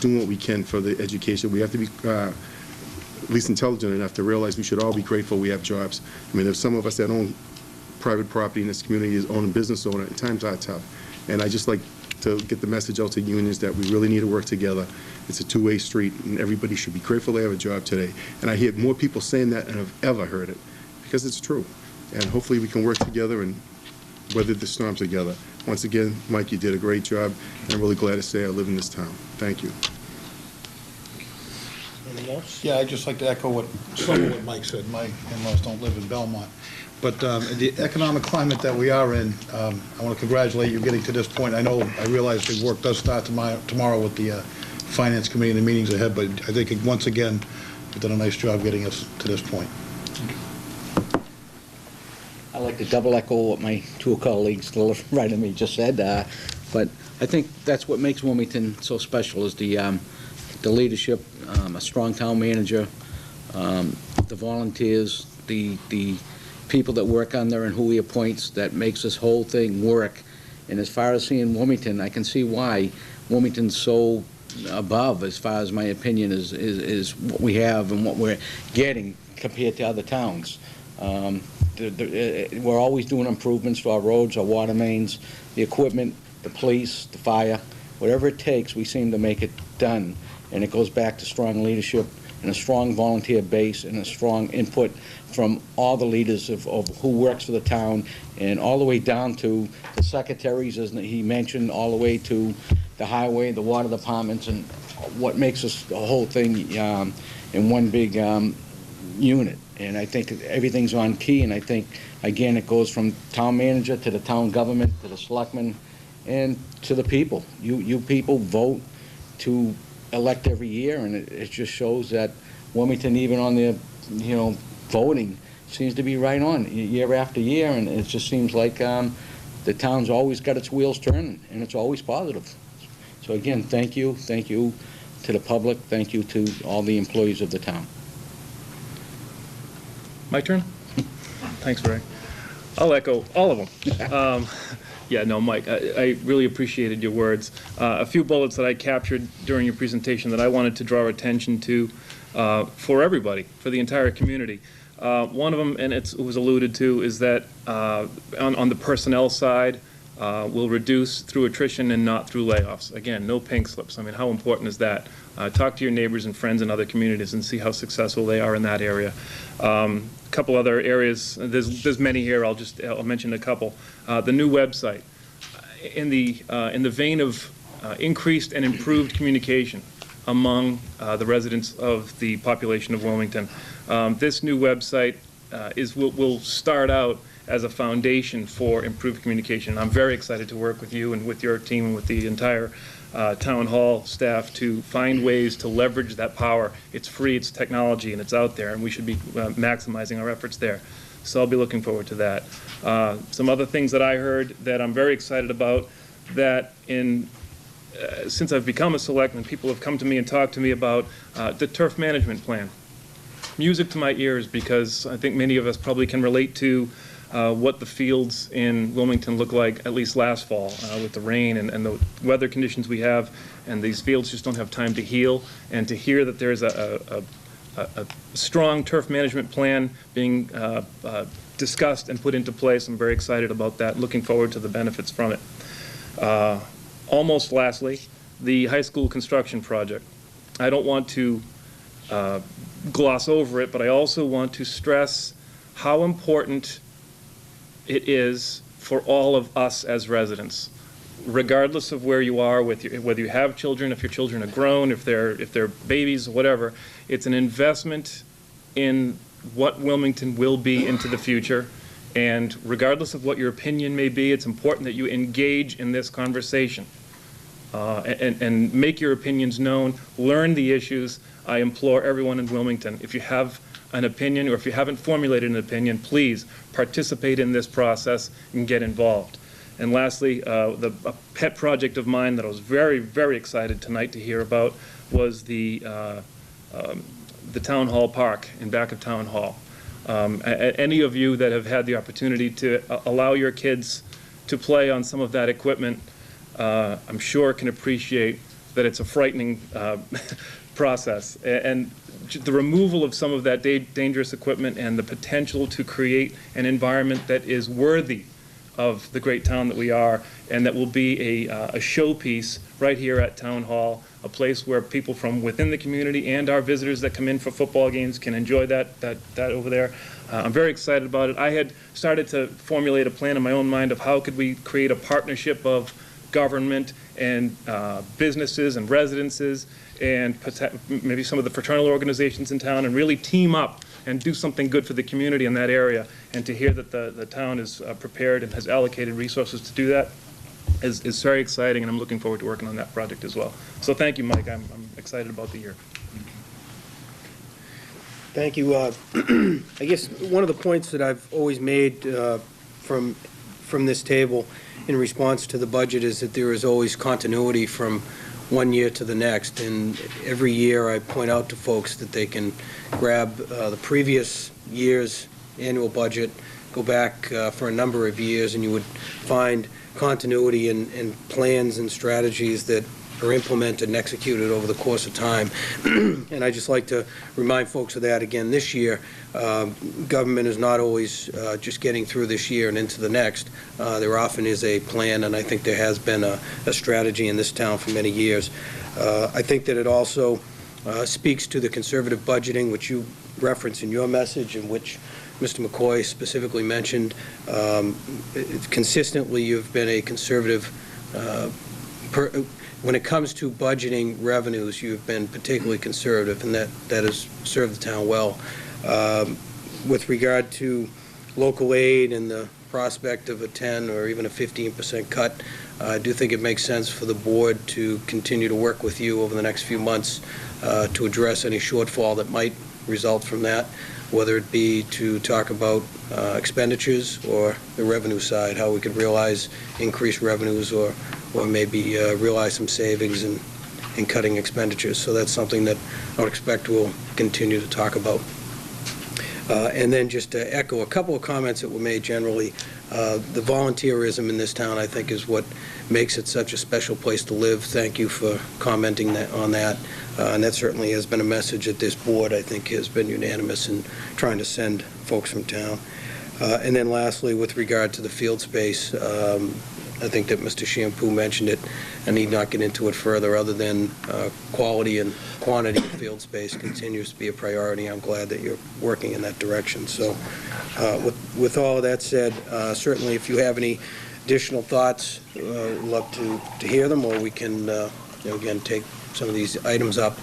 doing what we can for the education, we have to be at least intelligent enough to realize we should all be grateful we have jobs. I mean, there's some of us that own private property in this community, is own a business owner, and times are tough. And I just like to get the message out to unions that we really need to work together. It's a two-way street, and everybody should be grateful they have a job today. And I hear more people saying that than I've ever heard it, because it's true. And hopefully we can work together and weather the storm together. Once again, Mike, you did a great job, and I'm really glad to say I live in this town. Thank you. anything else? Yeah, I'd just like to echo some of what Mike said. My in-laws don't live in Belmont. But the economic climate that we are in, I want to congratulate you getting to this point. I realize the work does start tomorrow with the Finance Committee and the meetings ahead, but I think, once again, you've done a nice job getting us to this point. I'd like to double echo what my two colleagues to the right of me just said, but I think that's what makes Wilmington so special is the leadership, a strong town manager, the volunteers, the people that work on there and who he appoints that makes this whole thing work. And as far as seeing Wilmington, I can see why Wilmington's so above, as far as my opinion, is what we have and what we're getting compared to other towns. We're always doing improvements to our roads, our water mains, the equipment, the police, the fire, whatever it takes, we seem to make it done. And it goes back to strong leadership and a strong volunteer base and a strong input from all the leaders of who works for the town, and all the way down to the secretaries, as he mentioned, all the way to the highway, the water departments, and what makes us the whole thing in one big unit. And I think everything's on key, and I think, again, it goes from town manager to the town government to the selectmen and to the people. You people vote to elect every year, and it just shows that Wilmington, even on the, voting, seems to be right on year after year, and it just seems like the town's always got its wheels turning, and it's always positive. So again, thank you to the public, thank you to all the employees of the town. My turn? Thanks, Ray. I'll echo all of them. Yeah, no, Mike, I really appreciated your words. A few bullets that I captured during your presentation that I wanted to draw attention to for everybody, for the entire community. One of them, and it was alluded to, is that on the personnel side, we'll reduce through attrition and not through layoffs. Again, no pink slips. I mean, how important is that? Talk to your neighbors and friends in other communities and see how successful they are in that area. A couple other areas, there's many here, I'll mention a couple. The new website, in the vein of increased and improved communication among the residents of the population of Wilmington. This new website will start out as a foundation for improved communication. I'm very excited to work with you and with your team and with the entire town hall staff to find ways to leverage that power. It's free, it's technology, and it's out there, and we should be maximizing our efforts there. So I'll be looking forward to that. Some other things that I heard that I'm very excited about, that since I've become a selectman, people have come to me and talked to me about the turf management plan. Music to my ears, because I think many of us probably can relate to what the fields in Wilmington look like, at least last fall, with the rain and the weather conditions we have, and these fields just don't have time to heal. And to hear that there's a strong turf management plan being discussed and put into place, I'm very excited about that, looking forward to the benefits from it. Almost lastly, the high school construction project. I don't want to gloss over it, but I also want to stress how important it is for all of us as residents, regardless of where you are, whether you have children, if your children are grown, if they're babies, whatever. It's an investment in what Wilmington will be into the future. And regardless of what your opinion may be, it's important that you engage in this conversation and make your opinions known, learn the issues. I implore everyone in Wilmington, if you have an opinion or if you haven't formulated an opinion, please participate in this process and get involved. And lastly, a pet project of mine that I was very, very excited tonight to hear about was the Town Hall Park in back of Town Hall. Any of you that have had the opportunity to allow your kids to play on some of that equipment, I'm sure can appreciate that it's a frightening process. And the removal of some of that dangerous equipment and the potential to create an environment that is worthy of the great town that we are, and that will be a showpiece right here at Town Hall, a place where people from within the community and our visitors that come in for football games can enjoy that over there. I'm very excited about it. I had started to formulate a plan in my own mind of how could we create a partnership of government and businesses and residences and maybe some of the fraternal organizations in town and really team up and do something good for the community in that area. And to hear that the town is prepared and has allocated resources to do that is very exciting, and I'm looking forward to working on that project as well. So thank you, Mike. I'm excited about the year. Thank you. I guess one of the points that I've always made from this table in response to the budget is that there is always continuity from one year to the next. And every year I point out to folks that they can grab the previous year's annual budget, go back for a number of years, and you would find continuity in plans and strategies that are implemented and executed over the course of time. And I just like to remind folks of that again this year. Government is not always just getting through this year and into the next. There often is a plan, and I think there has been a strategy in this town for many years. I think that it also speaks to the conservative budgeting, which you reference in your message, and which Mr. McCoy specifically mentioned. Consistently, you've been a conservative when it comes to budgeting revenues. You've been particularly conservative, and that has served the town well. With regard to local aid and the prospect of a 10 or even a 15% cut, I do think it makes sense for the board to continue to work with you over the next few months to address any shortfall that might result from that, whether it be to talk about expenditures or the revenue side, how we could realize increased revenues or maybe realize some savings in cutting expenditures. So that's something that I would expect we'll continue to talk about. And then just to echo a couple of comments that were made generally, the volunteerism in this town, I think, is what makes it such a special place to live. Thank you for commenting on that. And that certainly has been a message that this board, I think, has been unanimous in trying to send folks from town. And then lastly, with regard to the field space, I think that Mr. Shampoo mentioned it. I need not get into it further, other than quality and quantity of field space continues to be a priority. I'm glad that you're working in that direction. So with all of that said, certainly if you have any additional thoughts, we'd love to hear them, or we can, again, take some of these items up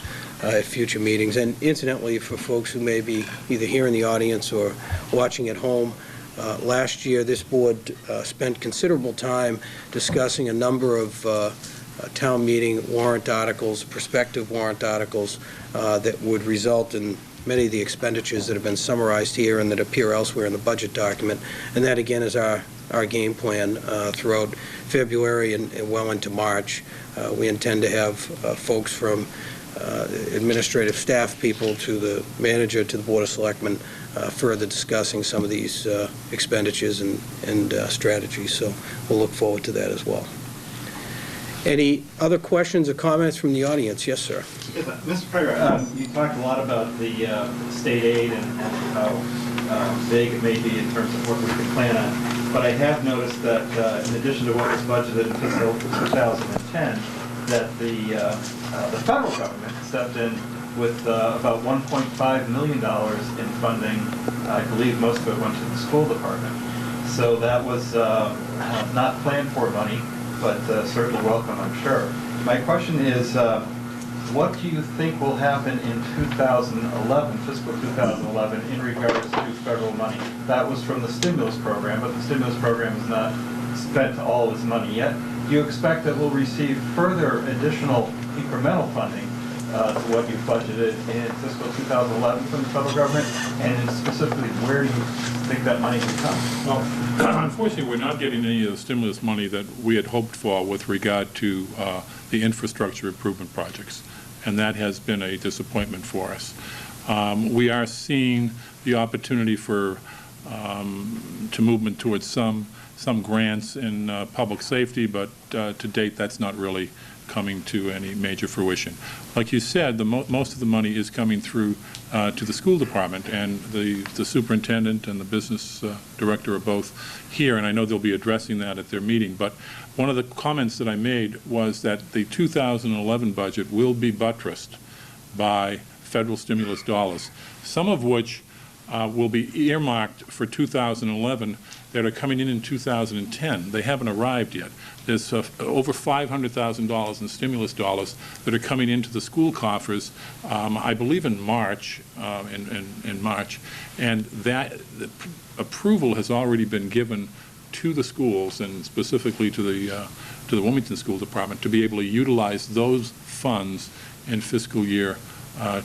at future meetings. And incidentally, for folks who may be either here in the audience or watching at home, last year this board spent considerable time discussing a number of town meeting warrant articles, prospective warrant articles that would result in many of the expenditures that have been summarized here and that appear elsewhere in the budget document. And that, again, is our game plan throughout February and well into March. We intend to have folks from administrative staff people to the manager to the Board of Selectmen further discussing some of these expenditures and strategies. So we'll look forward to that as well. Any other questions or comments from the audience? Yes, sir. Yes, Mr. Prager, you talked a lot about the state aid and how vague it may be in terms of what we can plan on. But I have noticed that in addition to what was budgeted in fiscal 2010, that the federal government stepped in with about $1.5 million in funding. I believe most of it went to the school department. So that was not planned for money, but certainly welcome, I'm sure. My question is, what do you think will happen in 2011, fiscal 2011, in regards to federal money? That was from the stimulus program, but the stimulus program has not spent all of its money yet. Do you expect that we'll receive further additional incremental funding to what you budgeted in fiscal 2011 from the federal government? And specifically, where do you think that money can come? Well, unfortunately, we're not getting any of the stimulus money that we had hoped for with regard to the infrastructure improvement projects, and that has been a disappointment for us. We are seeing the opportunity for to movement towards some grants in public safety, but to date that's not really coming to any major fruition. Like you said, most of the money is coming through to the school department, and the superintendent and the business director are both here, and I know they'll be addressing that at their meeting. But one of the comments that I made was that the 2011 budget will be buttressed by federal stimulus dollars, some of which will be earmarked for 2011 that are coming in 2010. They haven't arrived yet. There's over $500,000 in stimulus dollars that are coming into the school coffers, I believe in March, in March, and that the approval has already been given to the schools and specifically to the Wilmington School Department to be able to utilize those funds in fiscal year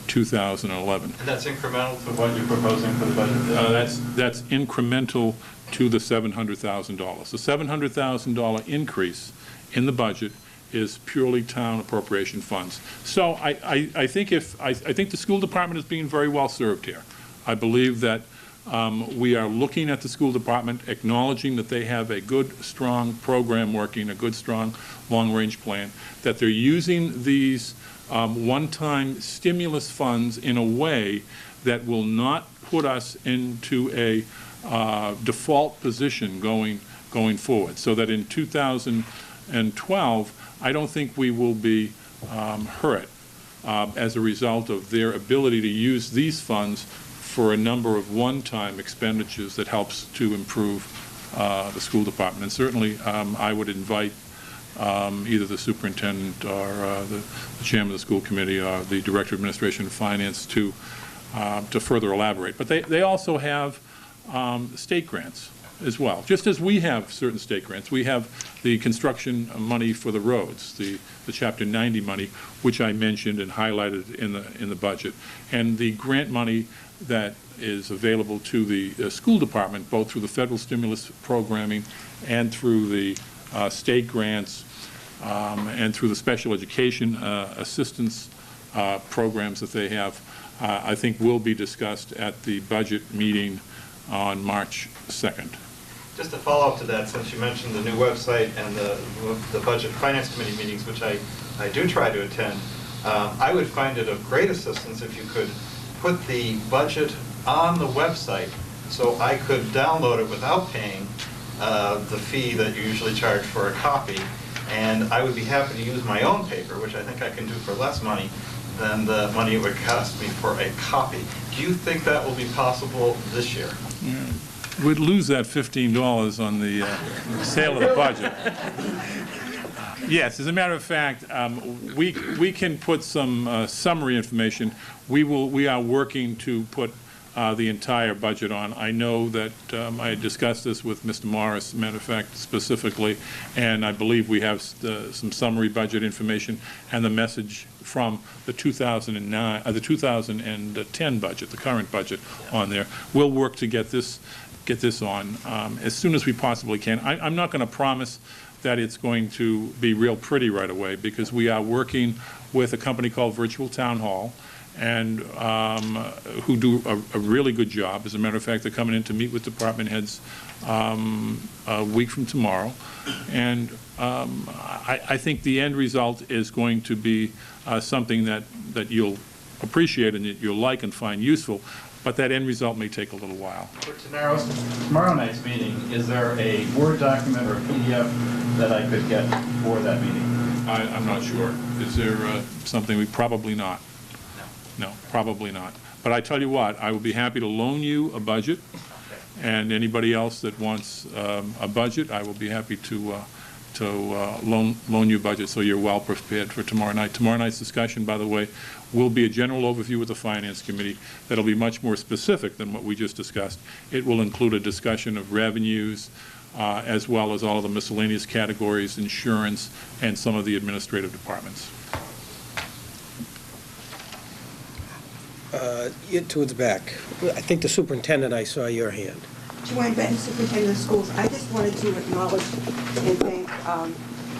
2011. And that's incremental to what you're proposing for the budget? That's incremental to the $700,000. The $700,000 increase in the budget is purely town appropriation funds. So I think I think the school department is being very well served here. I believe that we are looking at the school department, acknowledging that they have a good, strong program working, a good, strong, long-range plan, that they're using these one-time stimulus funds in a way that will not put us into a default position going forward, so that in 2012, I don't think we will be hurt as a result of their ability to use these funds for a number of one-time expenditures that helps to improve the school department. And certainly, I would invite either the superintendent or the chairman of the school committee or the director of administration and finance to further elaborate. But they also have state grants as well. Just as we have certain state grants, we have the construction money for the roads, the Chapter 90 money, which I mentioned and highlighted in the budget, and the grant money that is available to the school department, both through the federal stimulus programming and through the state grants and through the special education assistance programs that they have, I think will be discussed at the budget meeting on March 2nd. Just to follow up to that, since you mentioned the new website and the Budget Finance Committee meetings, which I do try to attend, I would find it of great assistance if you could put the budget on the website so I could download it without paying the fee that you usually charge for a copy. And I would be happy to use my own paper, which I think I can do for less money than the money it would cost me for a copy. Do you think that will be possible this year? Yeah. We'd lose that $15 on the sale of the budget. Yes, as a matter of fact, we can put some summary information. We are working to put the entire budget on. I know that I discussed this with Mr. Morris, as a matter of fact, specifically, and I believe we have some summary budget information and the message from the 2010 budget, the current budget, on there. We'll work to get this on as soon as we possibly can. I'm not going to promise that it's going to be real pretty right away, because we are working with a company called Virtual Town Hall, and who do a really good job. As a matter of fact, they're coming in to meet with department heads a week from tomorrow, and I think the end result is going to be something that you'll appreciate and that you'll like and find useful, but that end result may take a little while. For tomorrow night's meeting, is there a Word document or a PDF that I could get for that meeting? I'm not sure. Is there something? Probably not. No, probably not. But I tell you what, I will be happy to loan you a budget, and anybody else that wants a budget, I will be happy to loan you a budget so you're well prepared for tomorrow night. Tomorrow night's discussion, by the way, will be a general overview with the Finance Committee that'll be much more specific than what we just discussed. It will include a discussion of revenues, as well as all of the miscellaneous categories, insurance, and some of the administrative departments. Towards the back. I think the superintendent, I saw your hand. Joanne Benton, Superintendent of Schools. I just wanted to acknowledge and thank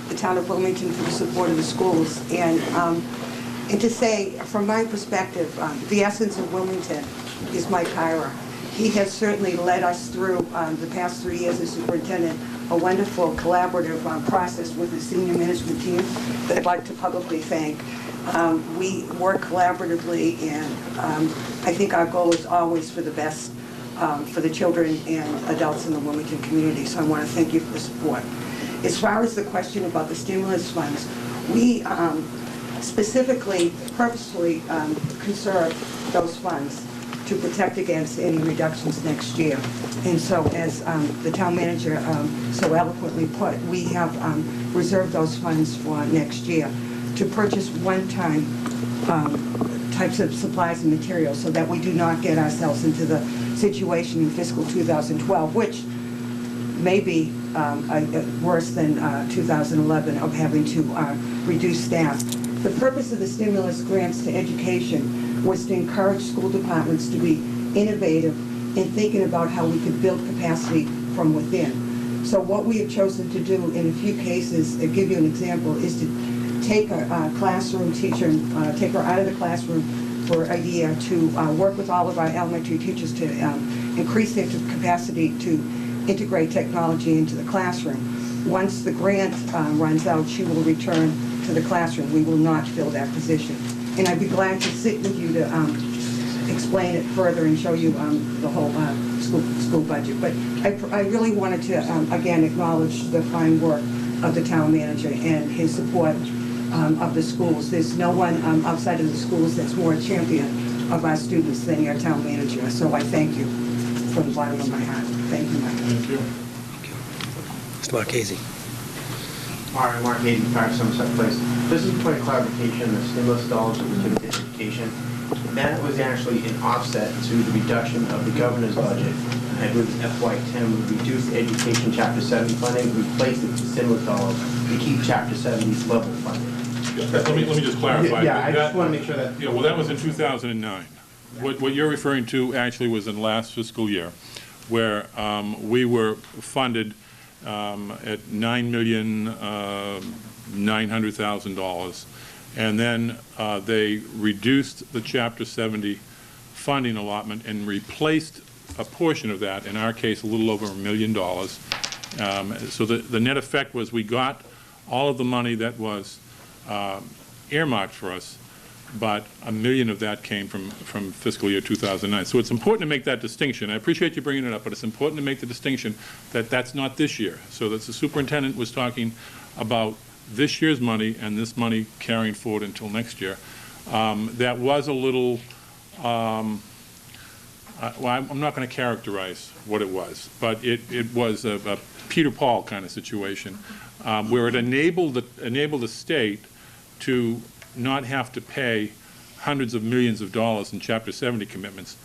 the town of Wilmington for the support of the schools, and to say, from my perspective, the essence of Wilmington is Mike Kyra. He has certainly led us through the past 3 years as superintendent, a wonderful collaborative process with the senior management team that I'd like to publicly thank. We work collaboratively, and I think our goal is always for the best for the children and adults in the Wilmington community, so I want to thank you for the support. As far as the question about the stimulus funds, we specifically, purposefully conserve those funds to protect against any reductions next year. And so, as the town manager so eloquently put, we have reserved those funds for next year to purchase one-time types of supplies and materials so that we do not get ourselves into the situation in fiscal 2012, which may be worse than 2011 of having to reduce staff. The purpose of the stimulus grants to education was to encourage school departments to be innovative in thinking about how we could build capacity from within. So what we have chosen to do in a few cases, to give you an example, is to take a classroom teacher and take her out of the classroom for a year to work with all of our elementary teachers to increase their capacity to integrate technology into the classroom. Once the grant runs out, she will return to the classroom. We will not fill that position. And I'd be glad to sit with you to explain it further and show you the whole school budget. But I really wanted to, again, acknowledge the fine work of the town manager and his support of the schools. There's no one outside of the schools that's more a champion of our students than your town manager. So I thank you from the bottom of my heart. Thank you, Mike. Thank you. Mr. Marchese. Mark Hayden, Park Somerset Place. This is a point of clarification, the stimulus dollars that we give to education. That was actually an offset to the reduction of the governor's budget. I believe FY10 would reduce the education Chapter 70 funding, replace it with stimulus dollars to keep Chapter 70's level funding. Let me just clarify. Yeah, I just want to make sure that... Yeah, well, that was in 2009. What you're referring to actually was in last fiscal year, where we were funded at $9,900,000, and then they reduced the Chapter 70 funding allotment and replaced a portion of that, in our case a little over $1 million. So the net effect was we got all of the money that was earmarked for us, but $1 million of that came from fiscal year 2009. So it's important to make that distinction. I appreciate you bringing it up, but it's important to make the distinction that that's not this year. So that the superintendent was talking about this year's money and this money carrying forward until next year. That was a little, well, I'm not going to characterize what it was, but it was a Peter Paul kind of situation, where it enabled the state to not have to pay hundreds of millions of dollars in Chapter 70 commitments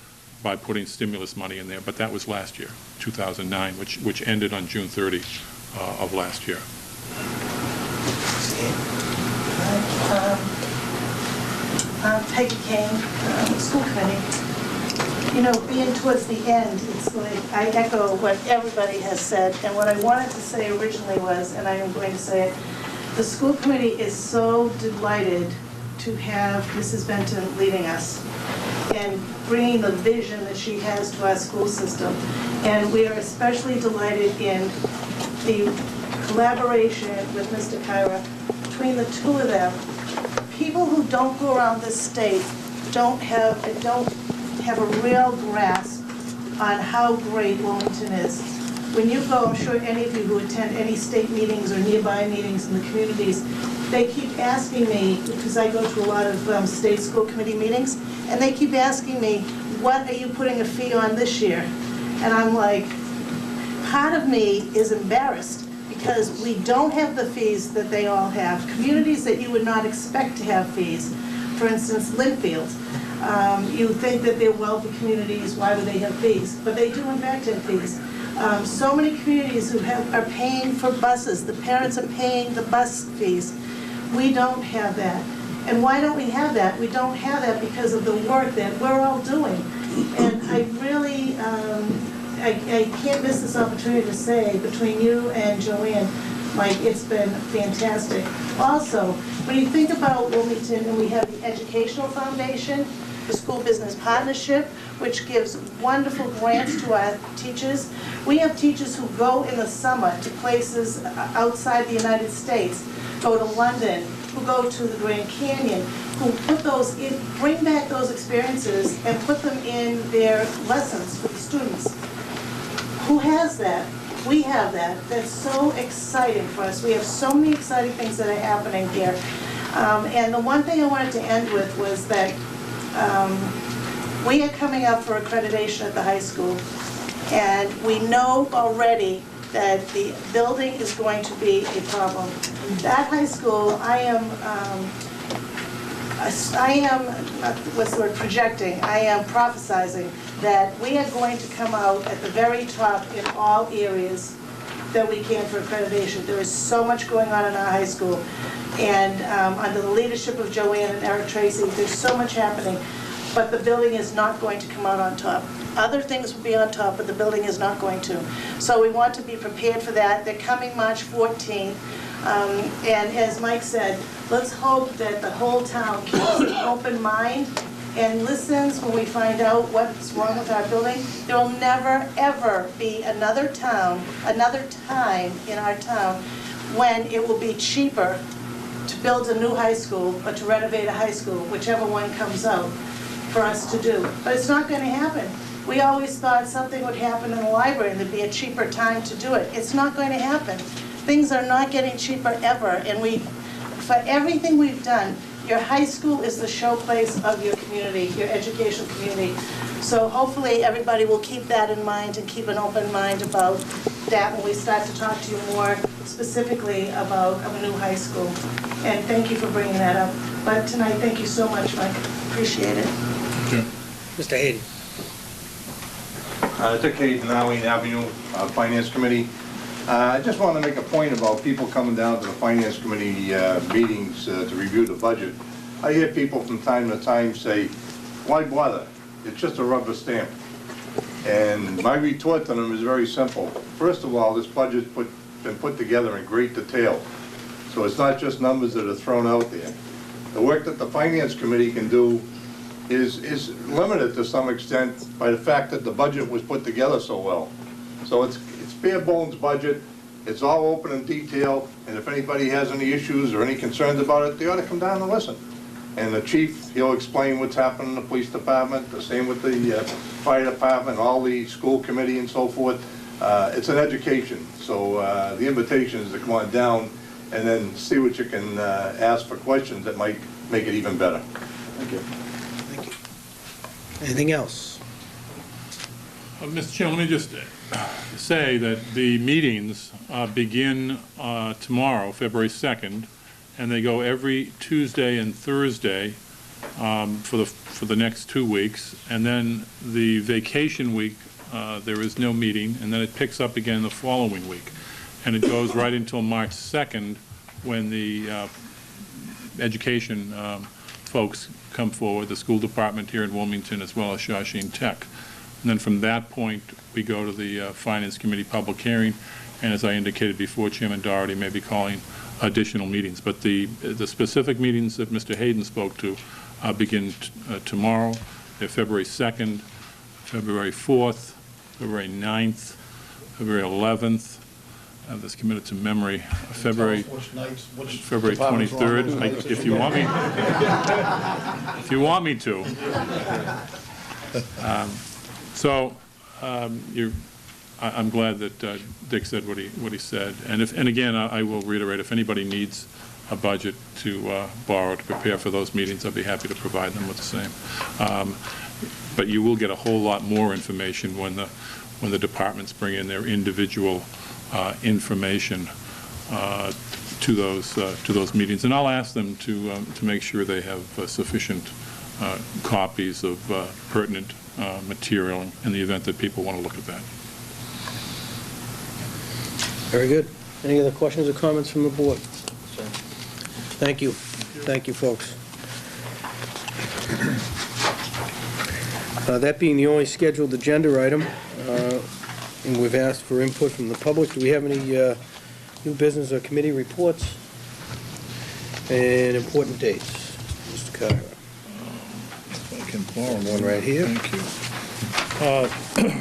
by putting stimulus money in there. But that was last year, 2009, which ended on June 30 of last year. Peggy Kane, school committee. You know, being towards the end, it's like I echo what everybody has said, and what I wanted to say originally was, and I am going to say it, the school committee is so delighted to have Mrs. Benton leading us and bringing the vision that she has to our school system. And we are especially delighted in the collaboration with Mr. Kyra between the two of them. People who don't go around this state don't have a real grasp on how great Wilmington is. When you go, I'm sure any of you who attend any state meetings or nearby meetings in the communities, they keep asking me, because I go to a lot of state school committee meetings, and they keep asking me, what are you putting a fee on this year? And I'm like, part of me is embarrassed because we don't have the fees that they all have. Communities that you would not expect to have fees, for instance, Linfield. You think that they're wealthy communities, why would they have fees? But they do in fact have fees. So many communities who are paying for buses, the parents are paying the bus fees. We don't have that. And why don't we have that? We don't have that because of the work that we're all doing. And I really, I can't miss this opportunity to say, between you and Joanne, Mike, it's been fantastic. Also, when you think about Wilmington, and we have the Educational Foundation, the School Business Partnership, which gives wonderful grants to our teachers. We have teachers who go in the summer to places outside the United States, go to London, who go to the Grand Canyon, who put those in, bring back those experiences and put them in their lessons for the students. Who has that? We have that. That's so exciting for us. We have so many exciting things that are happening here. And the one thing I wanted to end with was that We are coming up for accreditation at the high school, and we know already that the building is going to be a problem. That high school, I am, what's the word, projecting, I am prophesizing that we are going to come out at the very top in all areas that we can for accreditation. There is so much going on in our high school, and under the leadership of Joanne and Eric Tracy, there's so much happening, but the building is not going to come out on top. Other things will be on top, but the building is not going to. So we want to be prepared for that. They're coming March 14th. And as Mike said, let's hope that the whole town keeps an open mind and listens when we find out what's wrong with our building. There will never, ever be another time in our town when it will be cheaper to build a new high school or to renovate a high school, whichever one comes out, for us to do. But it's not going to happen. We always thought something would happen in the library and there'd be a cheaper time to do it. It's not going to happen. Things are not getting cheaper ever, and for everything we've done, your high school is the showplace of your community, your educational community. So hopefully everybody will keep that in mind and keep an open mind about that when we start to talk to you more specifically about a new high school. And thank you for bringing that up. But tonight, thank you so much, Mike. Appreciate it. Mr. Hayden. Dick Hayden, Arlene Avenue, Finance Committee. I just want to make a point about people coming down to the Finance Committee meetings to review the budget. I hear people from time to time say, why bother? It's just a rubber stamp. And my retort to them is very simple. First of all, this budget's been put together in great detail. So it's not just numbers that are thrown out there. The work that the Finance Committee can do is limited to some extent by the fact that the budget was put together so well. So it's bare bones budget, it's all open and detailed, and if anybody has any issues or any concerns about it, they ought to come down and listen. And the chief, he'll explain what's happening in the police department, the same with the fire department, all the school committee and so forth. It's an education, so the invitation is to come on down and then see what you can ask for questions that might make it even better. Thank you. Thank you. Anything else? Mr. Chair, let me just say that the meetings begin tomorrow, February 2nd, and they go every Tuesday and Thursday for the next 2 weeks. And then the vacation week, there is no meeting, and then it picks up again the following week. And it goes right until March 2nd when the education folks come forward, the school department here in Wilmington as well as Shawshene Tech. And then from that point, we go to the Finance Committee public hearing, and as I indicated before, Chairman Doherty may be calling additional meetings. But the specific meetings that Mr. Hayden spoke to begin tomorrow. They're February 2nd, February 4th, February 9th, February 11th. I have this committed to memory. February 23rd, if you want me to. I'm glad that Dick said what he said. And again, I will reiterate, if anybody needs a budget to borrow to prepare for those meetings, I'd be happy to provide them with the same. But you will get a whole lot more information when the departments bring in their individual information to those meetings. And I'll ask them to make sure they have sufficient copies of pertinent material in the event that people want to look at that. Very good. Any other questions or comments from the board? Thank you. Thank you, folks. That being the only scheduled agenda item, and we've asked for input from the public, do we have any new business or committee reports and important dates? Mr. Carter. I can borrow one right here. Thank you.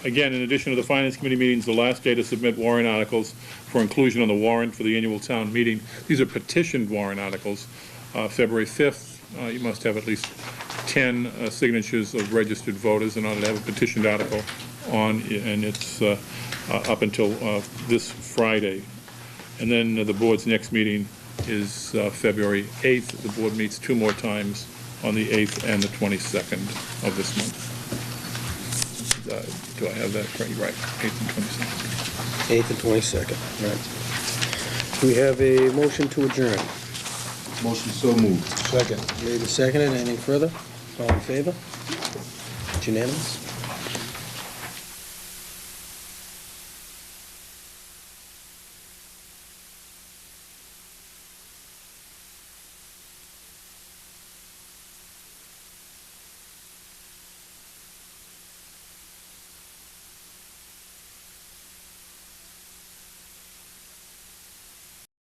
Again, in addition to the Finance Committee meetings, the last day to submit warrant articles for inclusion on the warrant for the annual town meeting. These are petitioned warrant articles. February 5th, you must have at least 10 signatures of registered voters in order to have a petitioned article on, and it's up until this Friday. And then the board's next meeting is February 8th. The board meets 2 more times on the 8th and the 22nd of this month. Do I have that correct? Right, 8th and 22nd. 8th and 22nd, right. Do we have a motion to adjourn? Motion so moved. Second. Made and seconded. Anything further? All in favor? It's unanimous.